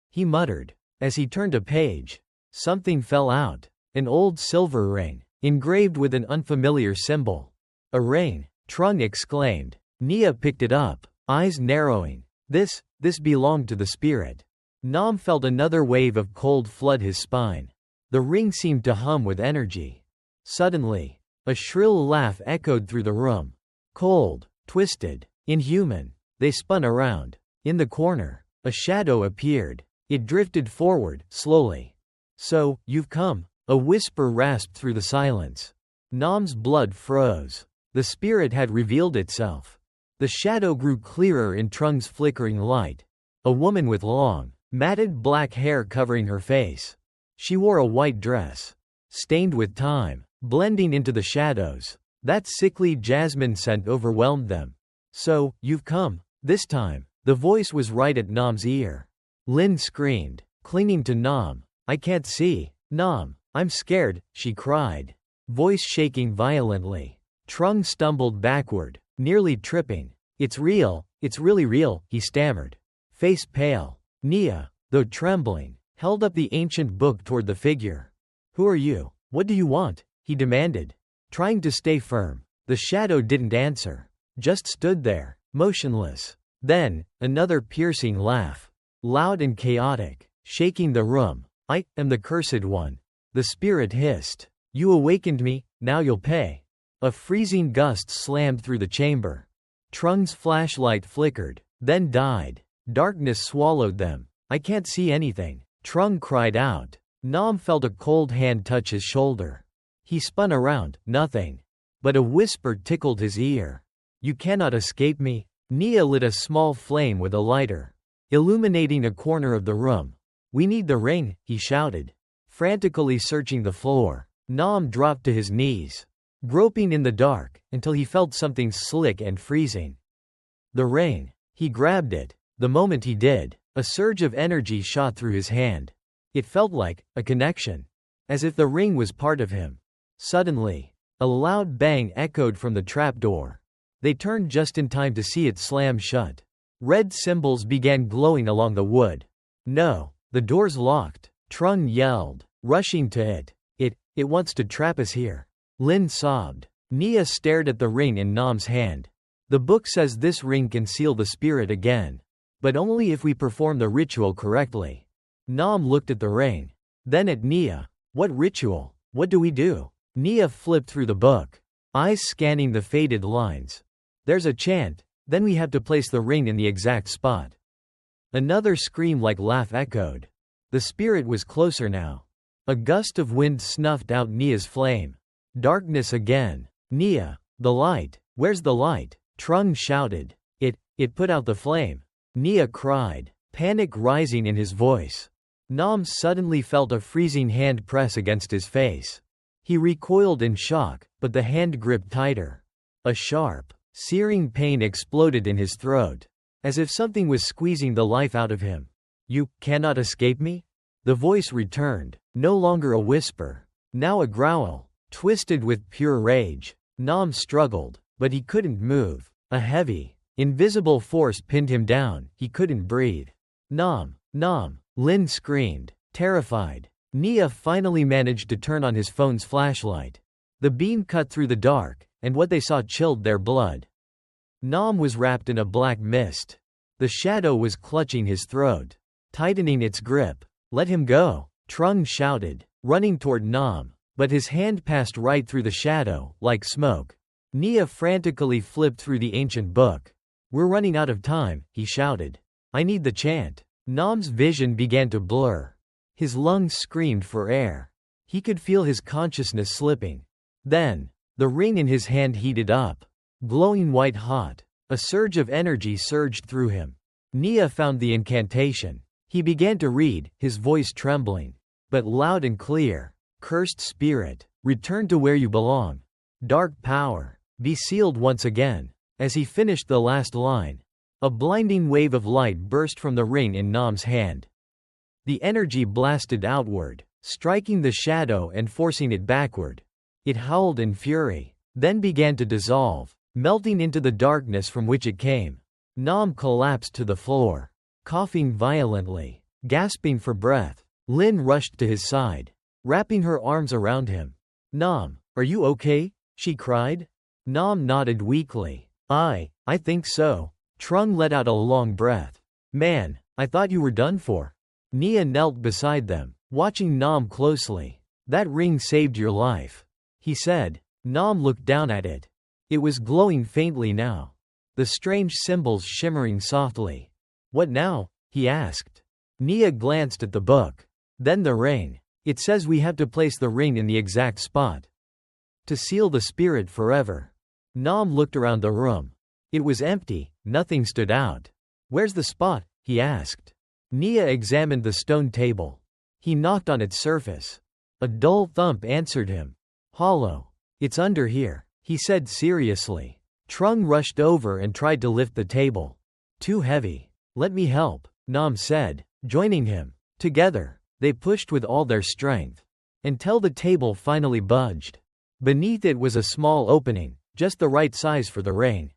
he muttered. As he turned a page, something fell out. An old silver ring, engraved with an unfamiliar symbol. "A ring," Trung exclaimed. Nia picked it up, eyes narrowing. This belonged to the spirit." Nam felt another wave of cold flood his spine. The ring seemed to hum with energy. Suddenly, a shrill laugh echoed through the room. Cold, twisted, inhuman. They spun around. In the corner, a shadow appeared. It drifted forward, slowly. "So, you've come," a whisper rasped through the silence. Nam's blood froze. The spirit had revealed itself. The shadow grew clearer in Trung's flickering light. A woman with long, matted black hair covering her face. She wore a white dress, stained with time, blending into the shadows. That sickly jasmine scent overwhelmed them. "So, you've come, this time." The voice was right at Nam's ear. Lin screamed, clinging to Nam. "I can't see. Nam, I'm scared," she cried, voice shaking violently. Trung stumbled backward, nearly tripping. It's really real," he stammered. Face pale. Nia, though trembling, held up the ancient book toward the figure. "Who are you? What do you want?" he demanded. Trying to stay firm, the shadow didn't answer, just stood there, motionless. Then, another piercing laugh, loud and chaotic, shaking the room. "I am the cursed one," the spirit hissed. "You awakened me, now you'll pay." A freezing gust slammed through the chamber. Trung's flashlight flickered, then died. Darkness swallowed them. "I can't see anything," Trung cried out. Nam felt a cold hand touch his shoulder. He spun around, nothing. But a whisper tickled his ear. "You cannot escape me." Nia lit a small flame with a lighter. illuminating a corner of the room. "We need the ring," he shouted, frantically searching the floor. Nam dropped to his knees, groping in the dark, until he felt something slick and freezing. The ring. He grabbed it. The moment he did, a surge of energy shot through his hand. It felt like a connection, as if the ring was part of him. Suddenly, a loud bang echoed from the trapdoor. They turned just in time to see it slam shut. Red symbols began glowing along the wood. "No, the door's locked," Trung yelled, rushing to it. It wants to trap us here." Lin sobbed. Nia stared at the ring in Nam's hand. "The book says this ring can seal the spirit again. But only if we perform the ritual correctly." Nam looked at the ring. Then at Nia. "What ritual? What do we do?" Nia flipped through the book, eyes scanning the faded lines. "There's a chant, then we have to place the ring in the exact spot." Another scream-like laugh echoed. The spirit was closer now. A gust of wind snuffed out Nia's flame. Darkness again. "Nia, the light. Where's the light?" Trung shouted. It put out the flame," Nia cried, panic rising in his voice. Nam suddenly felt a freezing hand press against his face. He recoiled in shock, but the hand gripped tighter. A sharp, searing pain exploded in his throat, as if something was squeezing the life out of him. "You cannot escape me?" The voice returned, no longer a whisper, now a growl, twisted with pure rage. Nam struggled, but he couldn't move. A heavy, invisible force pinned him down. He couldn't breathe. "Nam, Nam," Lin screamed, terrified. Nia finally managed to turn on his phone's flashlight. The beam cut through the dark, and what they saw chilled their blood. Nam was wrapped in a black mist. The shadow was clutching his throat, tightening its grip. "Let him go," Trung shouted, running toward Nam, but his hand passed right through the shadow, like smoke. Nia frantically flipped through the ancient book. "We're running out of time," he shouted. "I need the chant." Nam's vision began to blur. His lungs screamed for air. He could feel his consciousness slipping. Then, the ring in his hand heated up, glowing white hot. A surge of energy surged through him. Nia found the incantation. He began to read, his voice trembling, but loud and clear. "Cursed spirit, return to where you belong. Dark power, be sealed once again." As he finished the last line, a blinding wave of light burst from the ring in Nam's hand. The energy blasted outward, striking the shadow and forcing it backward. It howled in fury, then began to dissolve, melting into the darkness from which it came. Nam collapsed to the floor, coughing violently, gasping for breath. Lin rushed to his side, wrapping her arms around him. "Nam, are you okay?" she cried. Nam nodded weakly. I think so." Trung let out a long breath. "Man, I thought you were done for." Nia knelt beside them, watching Nam closely. "That ring saved your life," he said. Nam looked down at it. It was glowing faintly now, the strange symbols shimmering softly. "What now?" he asked. Nia glanced at the book. Then the ring. "It says we have to place the ring in the exact spot to seal the spirit forever." Nam looked around the room. It was empty, nothing stood out. "Where's the spot?" he asked. Nia examined the stone table. He knocked on its surface. A dull thump answered him. "Hollow. It's under here," he said seriously. Trung rushed over and tried to lift the table. "Too heavy. Let me help," Nam said, joining him. Together, they pushed with all their strength, until the table finally budged. Beneath it was a small opening, just the right size for the ring.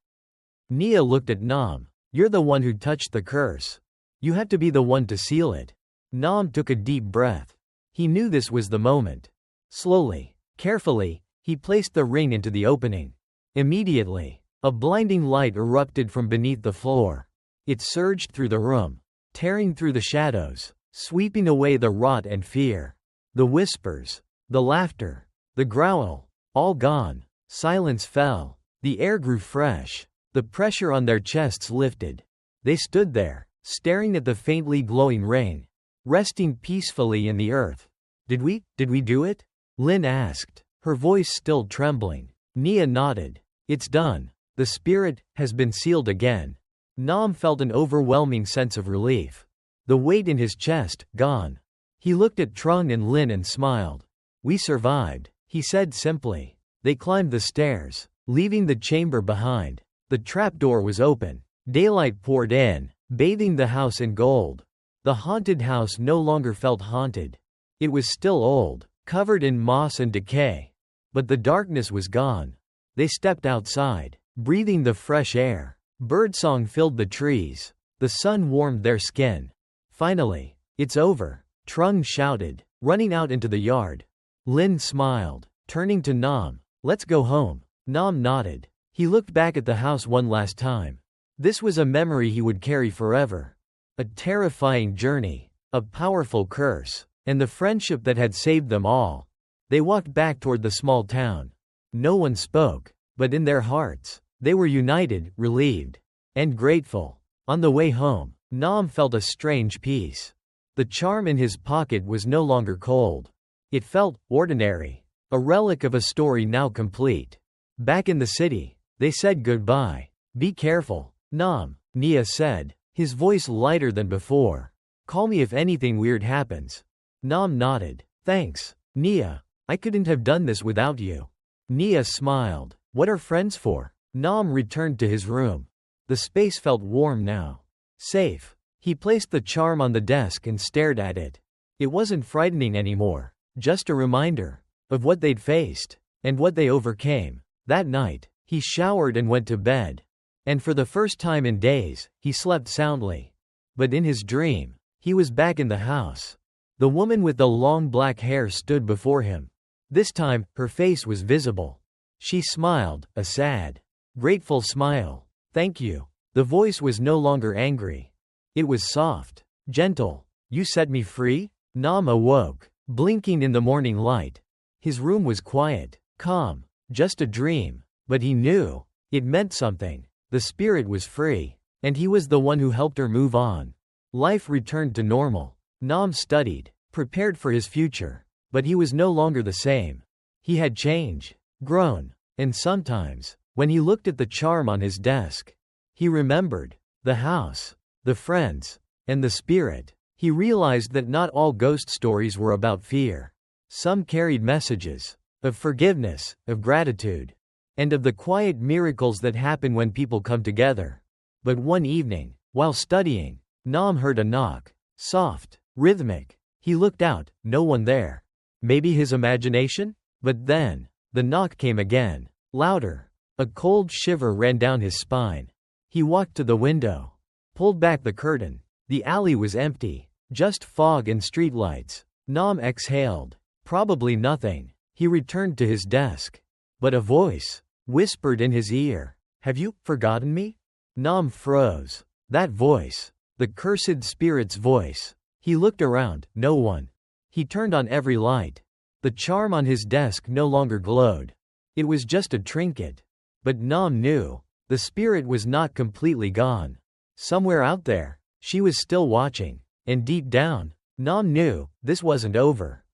Nia looked at Nam. "You're the one who touched the curse. You have to be the one to seal it." Nam took a deep breath. He knew this was the moment. Slowly, carefully, he placed the ring into the opening. Immediately, a blinding light erupted from beneath the floor. It surged through the room, tearing through the shadows, sweeping away the rot and fear. The whispers, the laughter, the growl, all gone. Silence fell. The air grew fresh. The pressure on their chests lifted. They stood there, staring at the faintly glowing ring, resting peacefully in the earth. Did we do it?" Lin asked, her voice still trembling. Nia nodded. "It's done. The spirit has been sealed again." Nam felt an overwhelming sense of relief. The weight in his chest, gone. He looked at Trung and Lin and smiled. "We survived," he said simply. They climbed the stairs, leaving the chamber behind. The trapdoor was open. Daylight poured in, bathing the house in gold. The haunted house no longer felt haunted. It was still old, covered in moss and decay. But the darkness was gone. They stepped outside, breathing the fresh air. Birdsong filled the trees. The sun warmed their skin. "Finally, it's over," Trung shouted, running out into the yard. Lin smiled, turning to Nam. "Let's go home." Nam nodded. He looked back at the house one last time. This was a memory he would carry forever. A terrifying journey, a powerful curse, and the friendship that had saved them all. They walked back toward the small town. No one spoke, but in their hearts, they were united, relieved, and grateful. On the way home, Nam felt a strange peace. The charm in his pocket was no longer cold. It felt ordinary, a relic of a story now complete. Back in the city, they said goodbye. "Be careful, Nam," Nia said, his voice lighter than before. "Call me if anything weird happens." Nam nodded. "Thanks, Nia. I couldn't have done this without you." Nia smiled. "What are friends for?" Nam returned to his room. The space felt warm now. Safe. He placed the charm on the desk and stared at it. It wasn't frightening anymore, just a reminder of what they'd faced and what they overcame. That night, he showered and went to bed. And for the first time in days, he slept soundly. But in his dream, he was back in the house. The woman with the long black hair stood before him. This time, her face was visible. She smiled, a sad, grateful smile. "Thank you." The voice was no longer angry. It was soft, gentle. "You set me free?" Nam awoke, blinking in the morning light. His room was quiet, calm, just a dream, but he knew it meant something. The spirit was free, and he was the one who helped her move on. Life returned to normal. Nam studied, prepared for his future, but he was no longer the same. He had changed, grown, and sometimes, when he looked at the charm on his desk, he remembered the house, the friends, and the spirit. He realized that not all ghost stories were about fear. Some carried messages of forgiveness, of gratitude, and of the quiet miracles that happen when people come together. But one evening, while studying, Nam heard a knock. Soft, rhythmic. He looked out, no one there. Maybe his imagination? But then, the knock came again, louder. A cold shiver ran down his spine. He walked to the window, pulled back the curtain. The alley was empty, just fog and streetlights. Nam exhaled. Probably nothing. He returned to his desk. But a voice whispered in his ear, "Have you forgotten me?" Nam froze. That voice. The cursed spirit's voice. He looked around, no one. He turned on every light. The charm on his desk no longer glowed. It was just a trinket. But Nam knew, the spirit was not completely gone. Somewhere out there, she was still watching. And deep down, Nam knew, this wasn't over.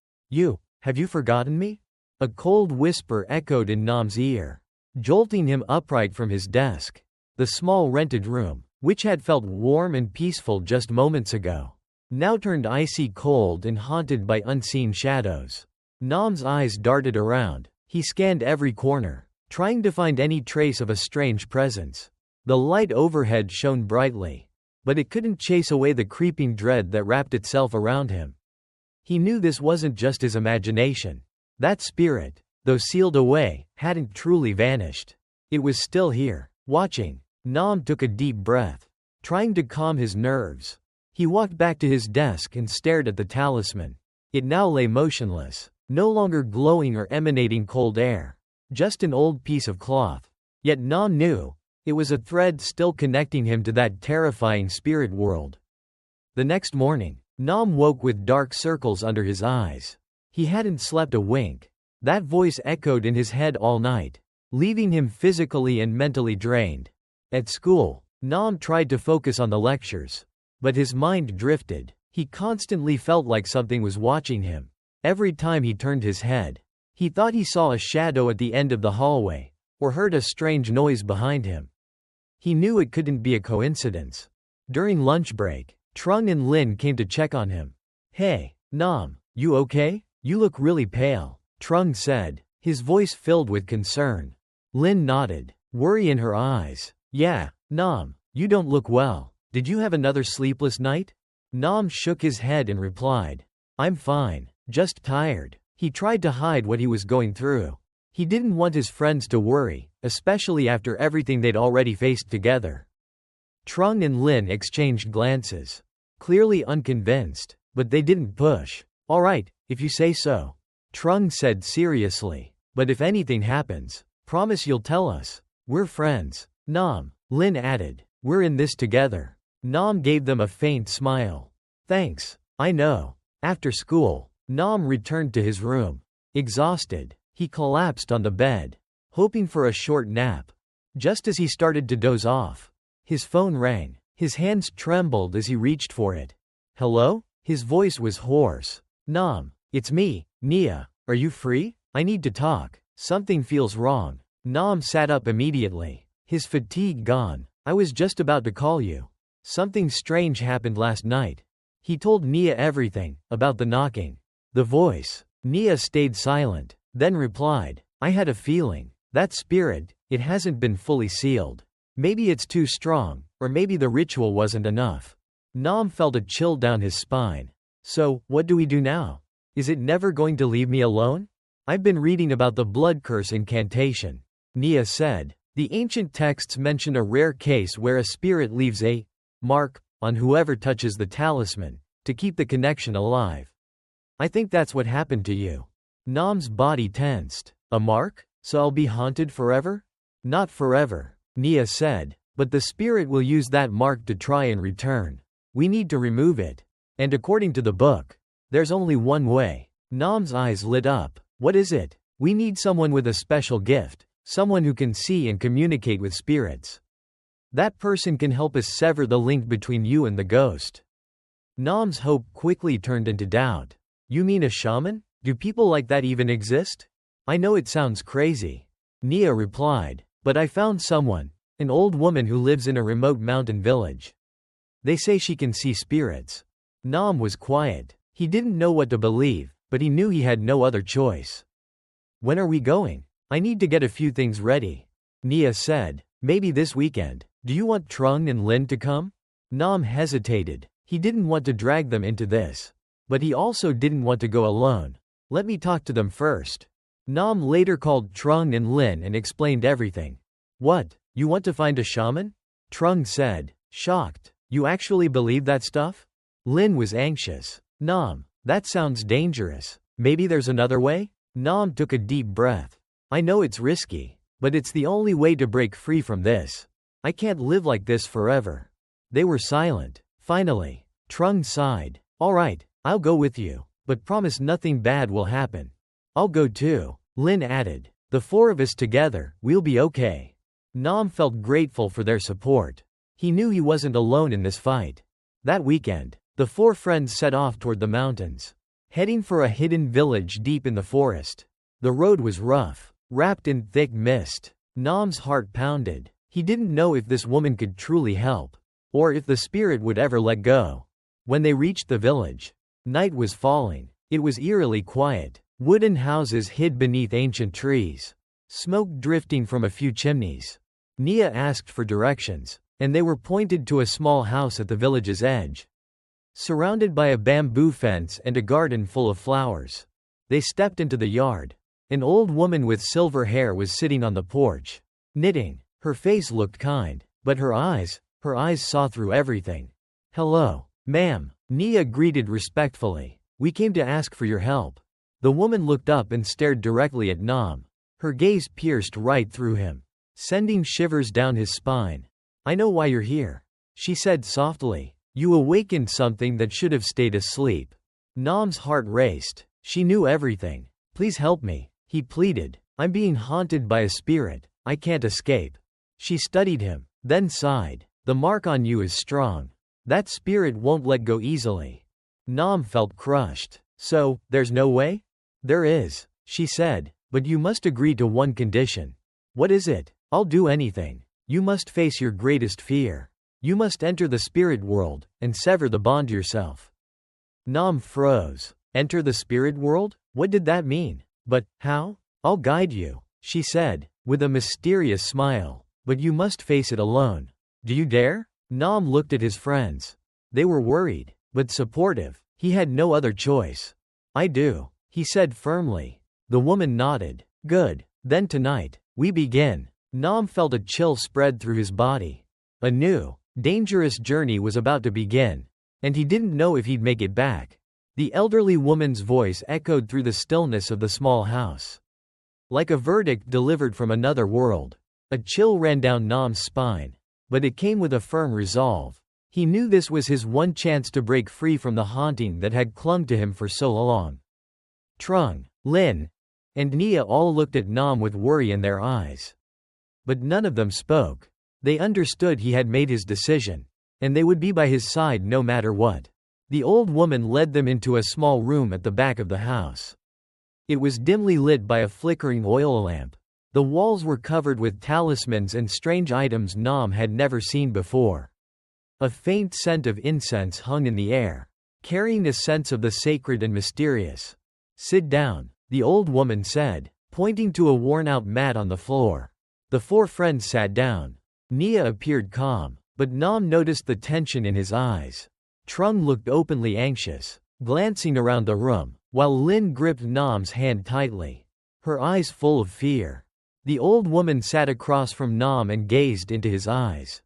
Have you forgotten me?" A cold whisper echoed in Nam's ear, jolting him upright from his desk. The small rented room, which had felt warm and peaceful just moments ago, now turned icy cold and haunted by unseen shadows. Nam's eyes darted around. He scanned every corner, trying to find any trace of a strange presence. The light overhead shone brightly, but it couldn't chase away the creeping dread that wrapped itself around him. He knew this wasn't just his imagination. That spirit, though sealed away, hadn't truly vanished. It was still here, watching. Nam took a deep breath, trying to calm his nerves. He walked back to his desk and stared at the talisman. It now lay motionless, no longer glowing or emanating cold air. Just an old piece of cloth. Yet Nam knew, it was a thread still connecting him to that terrifying spirit world. The next morning, Nam woke with dark circles under his eyes. He hadn't slept a wink. That voice echoed in his head all night, leaving him physically and mentally drained. At school, Nam tried to focus on the lectures, but his mind drifted. He constantly felt like something was watching him. Every time he turned his head, he thought he saw a shadow at the end of the hallway, or heard a strange noise behind him. He knew it couldn't be a coincidence. During lunch break, Trung and Lin came to check on him. "Hey, Nam, you okay? You look really pale," Trung said, his voice filled with concern. Lin nodded, worry in her eyes. "Yeah, Nam, you don't look well. Did you have another sleepless night?" Nam shook his head and replied, "I'm fine, just tired." He tried to hide what he was going through. He didn't want his friends to worry, especially after everything they'd already faced together. Trung and Lin exchanged glances, clearly unconvinced, but they didn't push. "All right, if you say so," Trung said seriously. "But if anything happens, promise you'll tell us. We're friends." "Nam," Lin added, "we're in this together." Nam gave them a faint smile. "Thanks, I know." After school, Nam returned to his room. Exhausted, he collapsed on the bed, hoping for a short nap. Just as he started to doze off, his phone rang. His hands trembled as he reached for it. "Hello?" His voice was hoarse. "Nam, it's me, Nia. Are you free? I need to talk. Something feels wrong." Nam sat up immediately, his fatigue gone. "I was just about to call you. Something strange happened last night." He told Nia everything, about the knocking. The voice. Nia stayed silent, then replied, "I had a feeling. That spirit, it hasn't been fully sealed. Maybe it's too strong, or maybe the ritual wasn't enough." Nam felt a chill down his spine. "So, what do we do now? Is it never going to leave me alone?" "I've been reading about the blood curse incantation," Nia said. "The ancient texts mention a rare case where a spirit leaves a mark on whoever touches the talisman, to keep the connection alive. I think that's what happened to you." Nam's body tensed. "A mark? So I'll be haunted forever?" "Not forever," Nia said, "but the spirit will use that mark to try and return. We need to remove it. And according to the book, there's only one way." Nam's eyes lit up. "What is it?" "We need someone with a special gift, someone who can see and communicate with spirits. That person can help us sever the link between you and the ghost." Nam's hope quickly turned into doubt. "You mean a shaman? Do people like that even exist?" "I know it sounds crazy," Nia replied, "but I found someone, an old woman who lives in a remote mountain village. They say she can see spirits." Nam was quiet. He didn't know what to believe, but he knew he had no other choice. "When are we going? I need to get a few things ready," Nia said. "Maybe this weekend. Do you want Trung and Lin to come?" Nam hesitated. He didn't want to drag them into this. But he also didn't want to go alone. "Let me talk to them first." Nam later called Trung and Lin and explained everything. "What, you want to find a shaman?" Trung said, shocked. "You actually believe that stuff?" Lin was anxious. "Nam, that sounds dangerous. Maybe there's another way?" Nam took a deep breath. "I know it's risky, but it's the only way to break free from this. I can't live like this forever." They were silent. Finally, Trung sighed. "All right, I'll go with you, but promise nothing bad will happen." "I'll go too," Lin added. "The four of us together, we'll be okay." Nam felt grateful for their support. He knew he wasn't alone in this fight. That weekend, the four friends set off toward the mountains, heading for a hidden village deep in the forest. The road was rough, wrapped in thick mist. Nam's heart pounded. He didn't know if this woman could truly help, or if the spirit would ever let go. When they reached the village, night was falling. It was eerily quiet. Wooden houses hid beneath ancient trees, smoke drifting from a few chimneys. Nia asked for directions, and they were pointed to a small house at the village's edge, surrounded by a bamboo fence and a garden full of flowers. They stepped into the yard. An old woman with silver hair was sitting on the porch, knitting. Her face looked kind, but her eyes saw through everything. "Hello, ma'am," Nia greeted respectfully. "We came to ask for your help." The woman looked up and stared directly at Nam. Her gaze pierced right through him, sending shivers down his spine. "I know why you're here," she said softly. "You awakened something that should have stayed asleep." Nam's heart raced. She knew everything. "Please help me," he pleaded. "I'm being haunted by a spirit. I can't escape." She studied him, then sighed. "The mark on you is strong. That spirit won't let go easily." Nam felt crushed. "So, there's no way?" "There is," she said, "but you must agree to one condition." "What is it?" "I'll do anything. You must face your greatest fear. You must enter the spirit world, and sever the bond yourself. Nam froze. Enter the spirit world? What did that mean? But, how? I'll guide you, she said, with a mysterious smile. But you must face it alone. Do you dare? Nam looked at his friends. They were worried, but supportive. He had no other choice. I do, he said firmly. The woman nodded. Good. Then tonight, we begin. Nam felt a chill spread through his body. A new, dangerous journey was about to begin, and he didn't know if he'd make it back. The elderly woman's voice echoed through the stillness of the small house. Like a verdict delivered from another world. A chill ran down Nam's spine, but it came with a firm resolve. He knew this was his one chance to break free from the haunting that had clung to him for so long. Trung, Lin, and Nia all looked at Nam with worry in their eyes. But none of them spoke. They understood he had made his decision, and they would be by his side no matter what. The old woman led them into a small room at the back of the house. It was dimly lit by a flickering oil lamp. The walls were covered with talismans and strange items Nam had never seen before. A faint scent of incense hung in the air, carrying a sense of the sacred and mysterious. Sit down, the old woman said, pointing to a worn-out mat on the floor. The four friends sat down. Nia appeared calm, but Nam noticed the tension in his eyes. Trung looked openly anxious, glancing around the room, while Lin gripped Nam's hand tightly, her eyes full of fear. The old woman sat across from Nam and gazed into his eyes.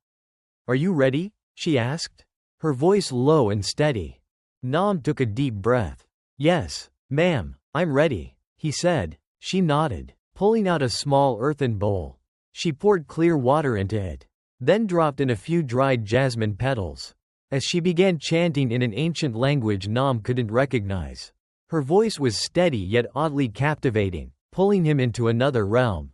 Are you ready? She asked, her voice low and steady. Nam took a deep breath. Yes, ma'am, I'm ready, he said. She nodded, pulling out a small earthen bowl. She poured clear water into it, then dropped in a few dried jasmine petals. As she began chanting in an ancient language Nam couldn't recognize. Her voice was steady yet oddly captivating, pulling him into another realm.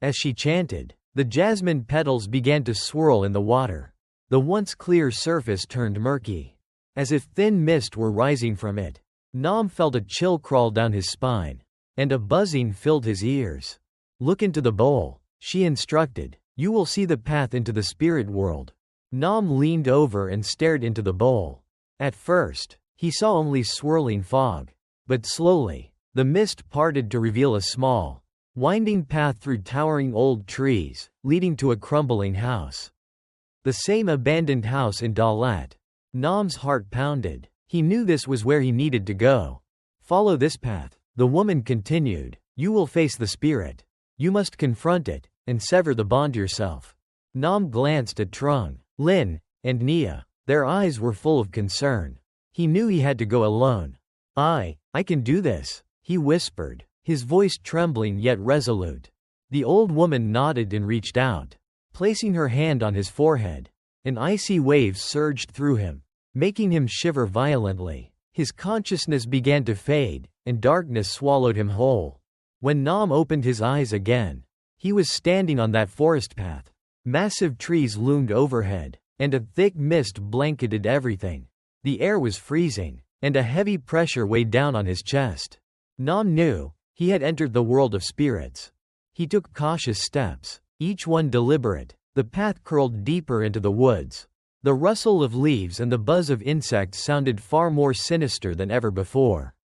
As she chanted, the jasmine petals began to swirl in the water. The once clear surface turned murky, as if thin mist were rising from it. Nam felt a chill crawl down his spine, and a buzzing filled his ears. Look into the bowl, she instructed. You will see the path into the spirit world. Nam leaned over and stared into the bowl. At first, he saw only swirling fog, but slowly, the mist parted to reveal a small, winding path through towering old trees, leading to a crumbling house. The same abandoned house in Dalat. Nam's heart pounded. He knew this was where he needed to go. Follow this path, the woman continued. You will face the spirit. You must confront it, and sever the bond yourself. Nam glanced at Trung, Lin, and Nia. Their eyes were full of concern. He knew he had to go alone. I can do this, he whispered, his voice trembling yet resolute. The old woman nodded and reached out, placing her hand on his forehead. An icy wave surged through him, making him shiver violently. His consciousness began to fade, and darkness swallowed him whole. When Nam opened his eyes again, he was standing on that forest path. Massive trees loomed overhead, and a thick mist blanketed everything. The air was freezing, and a heavy pressure weighed down on his chest. Nam knew he had entered the world of spirits. He took cautious steps, each one deliberate. The path curled deeper into the woods. The rustle of leaves and the buzz of insects sounded far more sinister than ever before.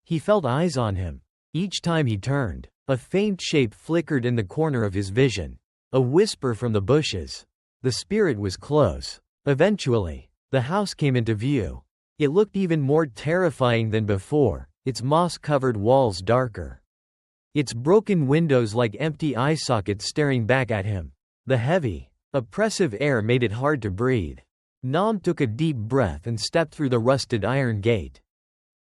He felt eyes on him. Each time he turned, a faint shape flickered in the corner of his vision. A whisper from the bushes. The spirit was close. Eventually, the house came into view. It looked even more terrifying than before, its moss-covered walls darker, its broken windows like empty eye sockets staring back at him. The heavy, oppressive air made it hard to breathe. Nam took a deep breath and stepped through the rusted iron gate.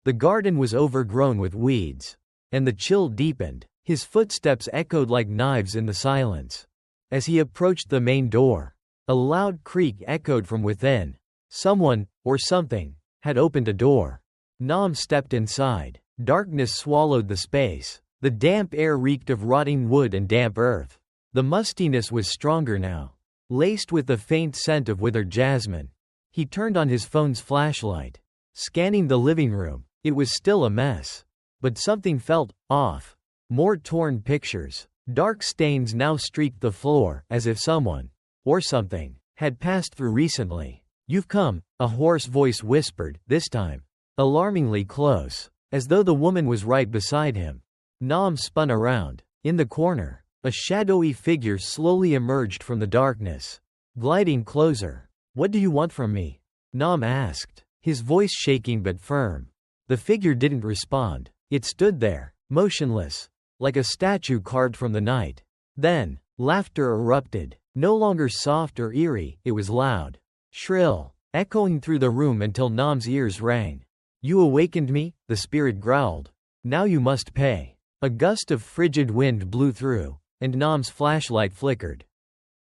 The garden was overgrown with weeds, and the chill deepened. His footsteps echoed like knives in the silence. As he approached the main door, a loud creak echoed from within. Someone, or something, had opened a door. Nam stepped inside. Darkness swallowed the space. The damp air reeked of rotting wood and damp earth. The mustiness was stronger now, laced with the faint scent of withered jasmine. He turned on his phone's flashlight, scanning the living room. It was still a mess, but something felt off. More torn pictures, Dark stains now streaked the floor, as if someone, or something, had passed through recently. "You've come," a hoarse voice whispered, this time alarmingly close, as though the woman was right beside him. Nam spun around. In the corner, a shadowy figure slowly emerged from the darkness, gliding closer. "What do you want from me?" Nam asked, his voice shaking but firm. The figure didn't respond. It stood there, motionless, like a statue carved from the night. Then, laughter erupted, no longer soft or eerie, it was loud, shrill, echoing through the room until Nam's ears rang. "You awakened me," the spirit growled. "Now you must pay." A gust of frigid wind blew through, and Nam's flashlight flickered.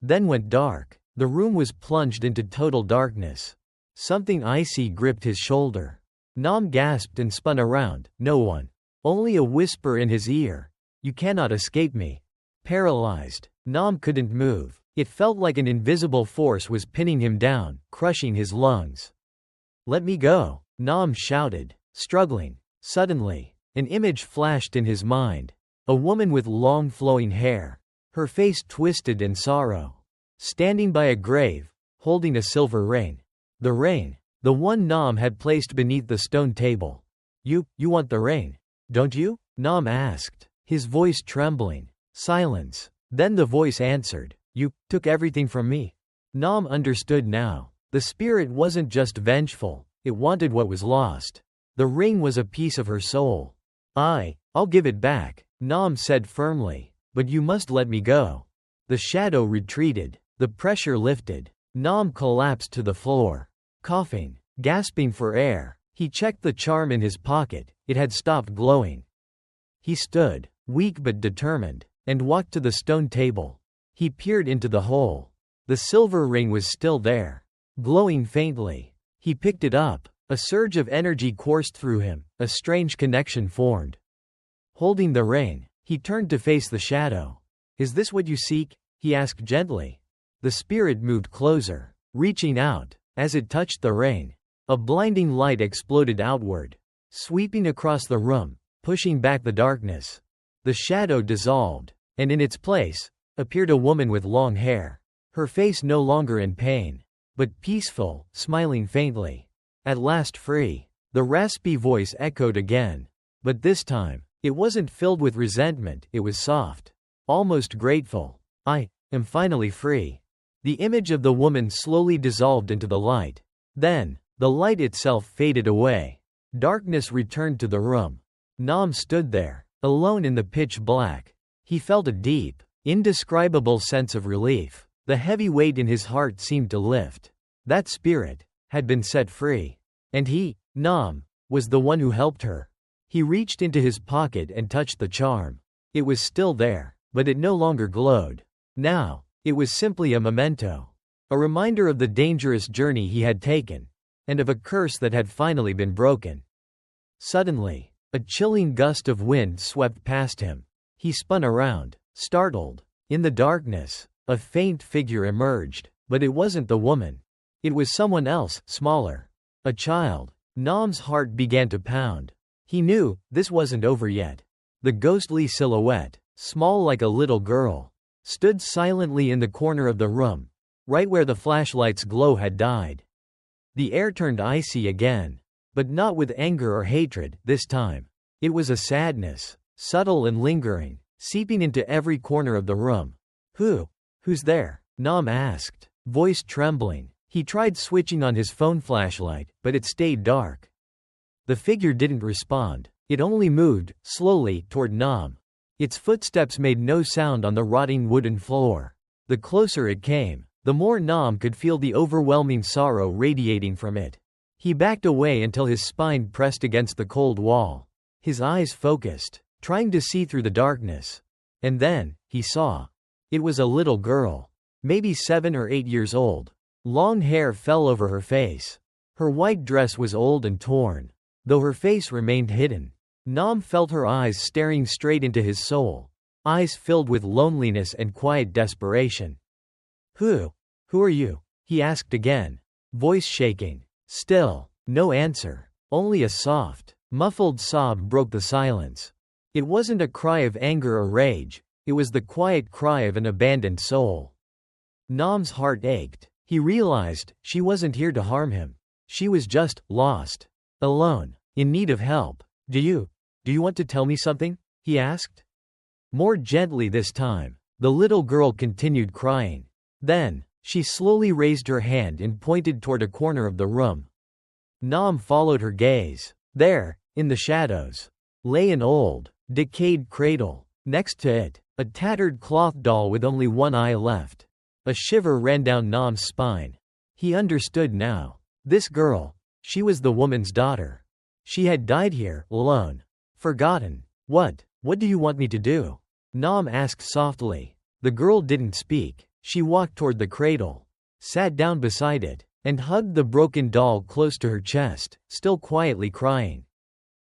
Then went dark. The room was plunged into total darkness. Something icy gripped his shoulder. Nam gasped and spun around. No one. Only a whisper in his ear. "You cannot escape me." Paralyzed, Nam couldn't move. It felt like an invisible force was pinning him down, crushing his lungs. "Let me go," Nam shouted, struggling. Suddenly, an image flashed in his mind. A woman with long flowing hair, her face twisted in sorrow, standing by a grave, holding a silver ring. The ring, the one Nam had placed beneath the stone table. You want the ring, don't you?" Nam asked, his voice trembling. Silence. Then the voice answered, "You took everything from me." Nam understood now. The spirit wasn't just vengeful, it wanted what was lost. The ring was a piece of her soul. I'll give it back," Nam said firmly, "but you must let me go." The shadow retreated. The pressure lifted. Nam collapsed to the floor, coughing, gasping for air. He checked the charm in his pocket. It had stopped glowing. He stood, weak but determined, and walked to the stone table. He peered into the hole. The silver ring was still there, glowing faintly. He picked it up. A surge of energy coursed through him. A strange connection formed. Holding the ring, he turned to face the shadow. "Is this what you seek?" he asked gently. The spirit moved closer, reaching out. As it touched the ring, a blinding light exploded outward, sweeping across the room, pushing back the darkness. The shadow dissolved, and in its place appeared a woman with long hair. Her face no longer in pain, but peaceful, smiling faintly. "At last free," the raspy voice echoed again. But this time, it wasn't filled with resentment, it was soft, almost grateful. "I am finally free." The image of the woman slowly dissolved into the light. Then, the light itself faded away. Darkness returned to the room. Nam stood there, alone in the pitch black. He felt a deep, indescribable sense of relief. The heavy weight in his heart seemed to lift. That spirit had been set free. And he, Nam, was the one who helped her. He reached into his pocket and touched the charm. It was still there, but it no longer glowed. Now, it was simply a memento. A reminder of the dangerous journey he had taken, and of a curse that had finally been broken. Suddenly, a chilling gust of wind swept past him. He spun around, startled. In the darkness, a faint figure emerged, but it wasn't the woman. It was someone else, smaller. A child. Nam's heart began to pound. He knew this wasn't over yet. The ghostly silhouette, small like a little girl, stood silently in the corner of the room, right where the flashlight's glow had died. The air turned icy again, but not with anger or hatred this time. It was a sadness, subtle and lingering, seeping into every corner of the room. Who's there?" Nam asked, voice trembling. He tried switching on his phone flashlight, but it stayed dark. The figure didn't respond. It only moved, slowly, toward Nam. Its footsteps made no sound on the rotting wooden floor. The closer it came, the more Nam could feel the overwhelming sorrow radiating from it. He backed away until his spine pressed against the cold wall. His eyes focused, trying to see through the darkness. And then, he saw. It was a little girl, maybe 7 or 8 years old. Long hair fell over her face. Her white dress was old and torn, though her face remained hidden. Nam felt her eyes staring straight into his soul, eyes filled with loneliness and quiet desperation. Who are you?" he asked again, voice shaking. Still, no answer, only a soft, muffled sob broke the silence. It wasn't a cry of anger or rage, It was the quiet cry of an abandoned soul. Nam's heart ached. He realized she wasn't here to harm him. She was just lost. Alone. In need of help. Do you want to tell me something? He asked. More gently this time. The little girl continued crying. Then, she slowly raised her hand and pointed toward a corner of the room. Nam followed her gaze. There, in the shadows, lay an old, decayed cradle. Next to it, a tattered cloth doll with only one eye left. A shiver ran down Nam's spine. He understood now. This girl, she was the woman's daughter. She had died here, alone. Forgotten. What do you want me to do? Nam asked softly. The girl didn't speak. She walked toward the cradle, sat down beside it, and hugged the broken doll close to her chest, still quietly crying.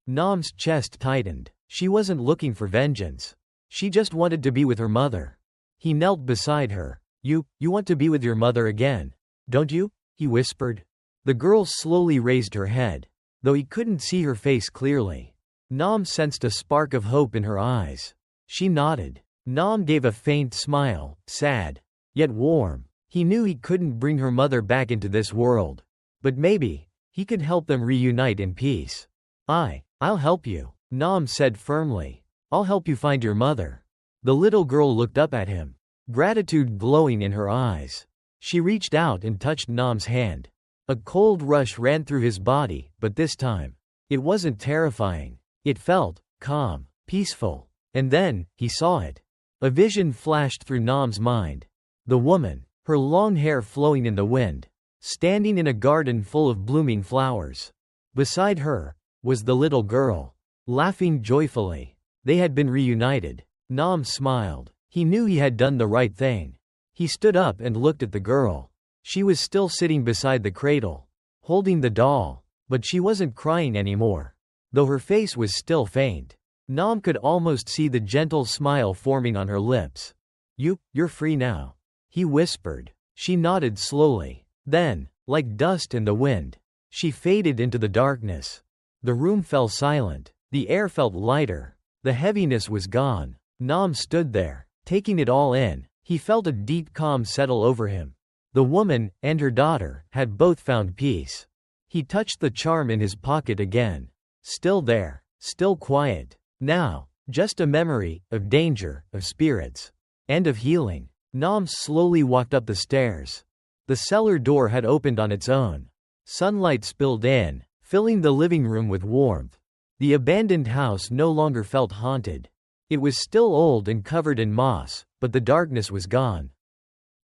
Nam's chest tightened. She wasn't looking for vengeance. She just wanted to be with her mother. He knelt beside her. You want to be with your mother again, don't you? He whispered. The girl slowly raised her head, though he couldn't see her face clearly. Nam sensed a spark of hope in her eyes. She nodded. Nam gave a faint smile, sad, yet warm. He knew he couldn't bring her mother back into this world. But maybe, he could help them reunite in peace. I'll help you, Nam said firmly. I'll help you find your mother. The little girl looked up at him, gratitude glowing in her eyes. She reached out and touched Nam's hand. A cold rush ran through his body, but this time, it wasn't terrifying. It felt calm, peaceful. And then, he saw it. A vision flashed through Nam's mind. The woman, her long hair flowing in the wind, standing in a garden full of blooming flowers. Beside her, was the little girl, laughing joyfully. They had been reunited. Nam smiled. He knew he had done the right thing. He stood up and looked at the girl. She was still sitting beside the cradle, holding the doll, but she wasn't crying anymore, though her face was still faint. Nam could almost see the gentle smile forming on her lips. You're free now, he whispered. She nodded slowly. Then, like dust in the wind, she faded into the darkness. The room fell silent. The air felt lighter. The heaviness was gone. Nam stood there, taking it all in. He felt a deep calm settle over him. The woman, and her daughter, had both found peace. He touched the charm in his pocket again. Still there, still quiet. Now, just a memory, of danger, of spirits, and of healing. Nam slowly walked up the stairs. The cellar door had opened on its own. Sunlight spilled in, filling the living room with warmth. The abandoned house no longer felt haunted. It was still old and covered in moss, but the darkness was gone.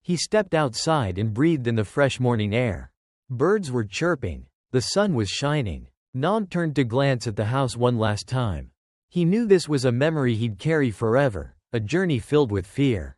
He stepped outside and breathed in the fresh morning air. Birds were chirping. The sun was shining. Nam turned to glance at the house one last time. He knew this was a memory he'd carry forever, a journey filled with fear,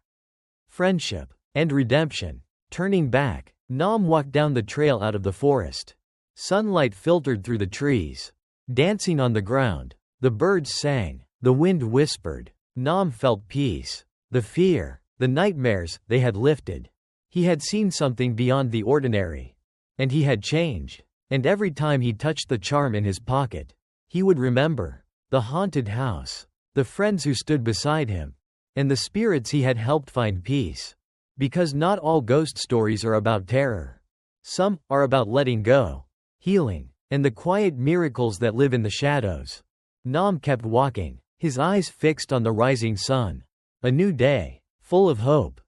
friendship, and redemption. Turning back, Nam walked down the trail out of the forest. Sunlight filtered through the trees, dancing on the ground. The birds sang. The wind whispered. Nam felt peace. The fear, the nightmares, they had lifted. He had seen something beyond the ordinary. And he had changed. And every time he touched the charm in his pocket, he would remember. The haunted house, the friends who stood beside him, and the spirits he had helped find peace. Because not all ghost stories are about terror. Some are about letting go, healing, and the quiet miracles that live in the shadows. Nam kept walking, his eyes fixed on the rising sun. A new day, full of hope,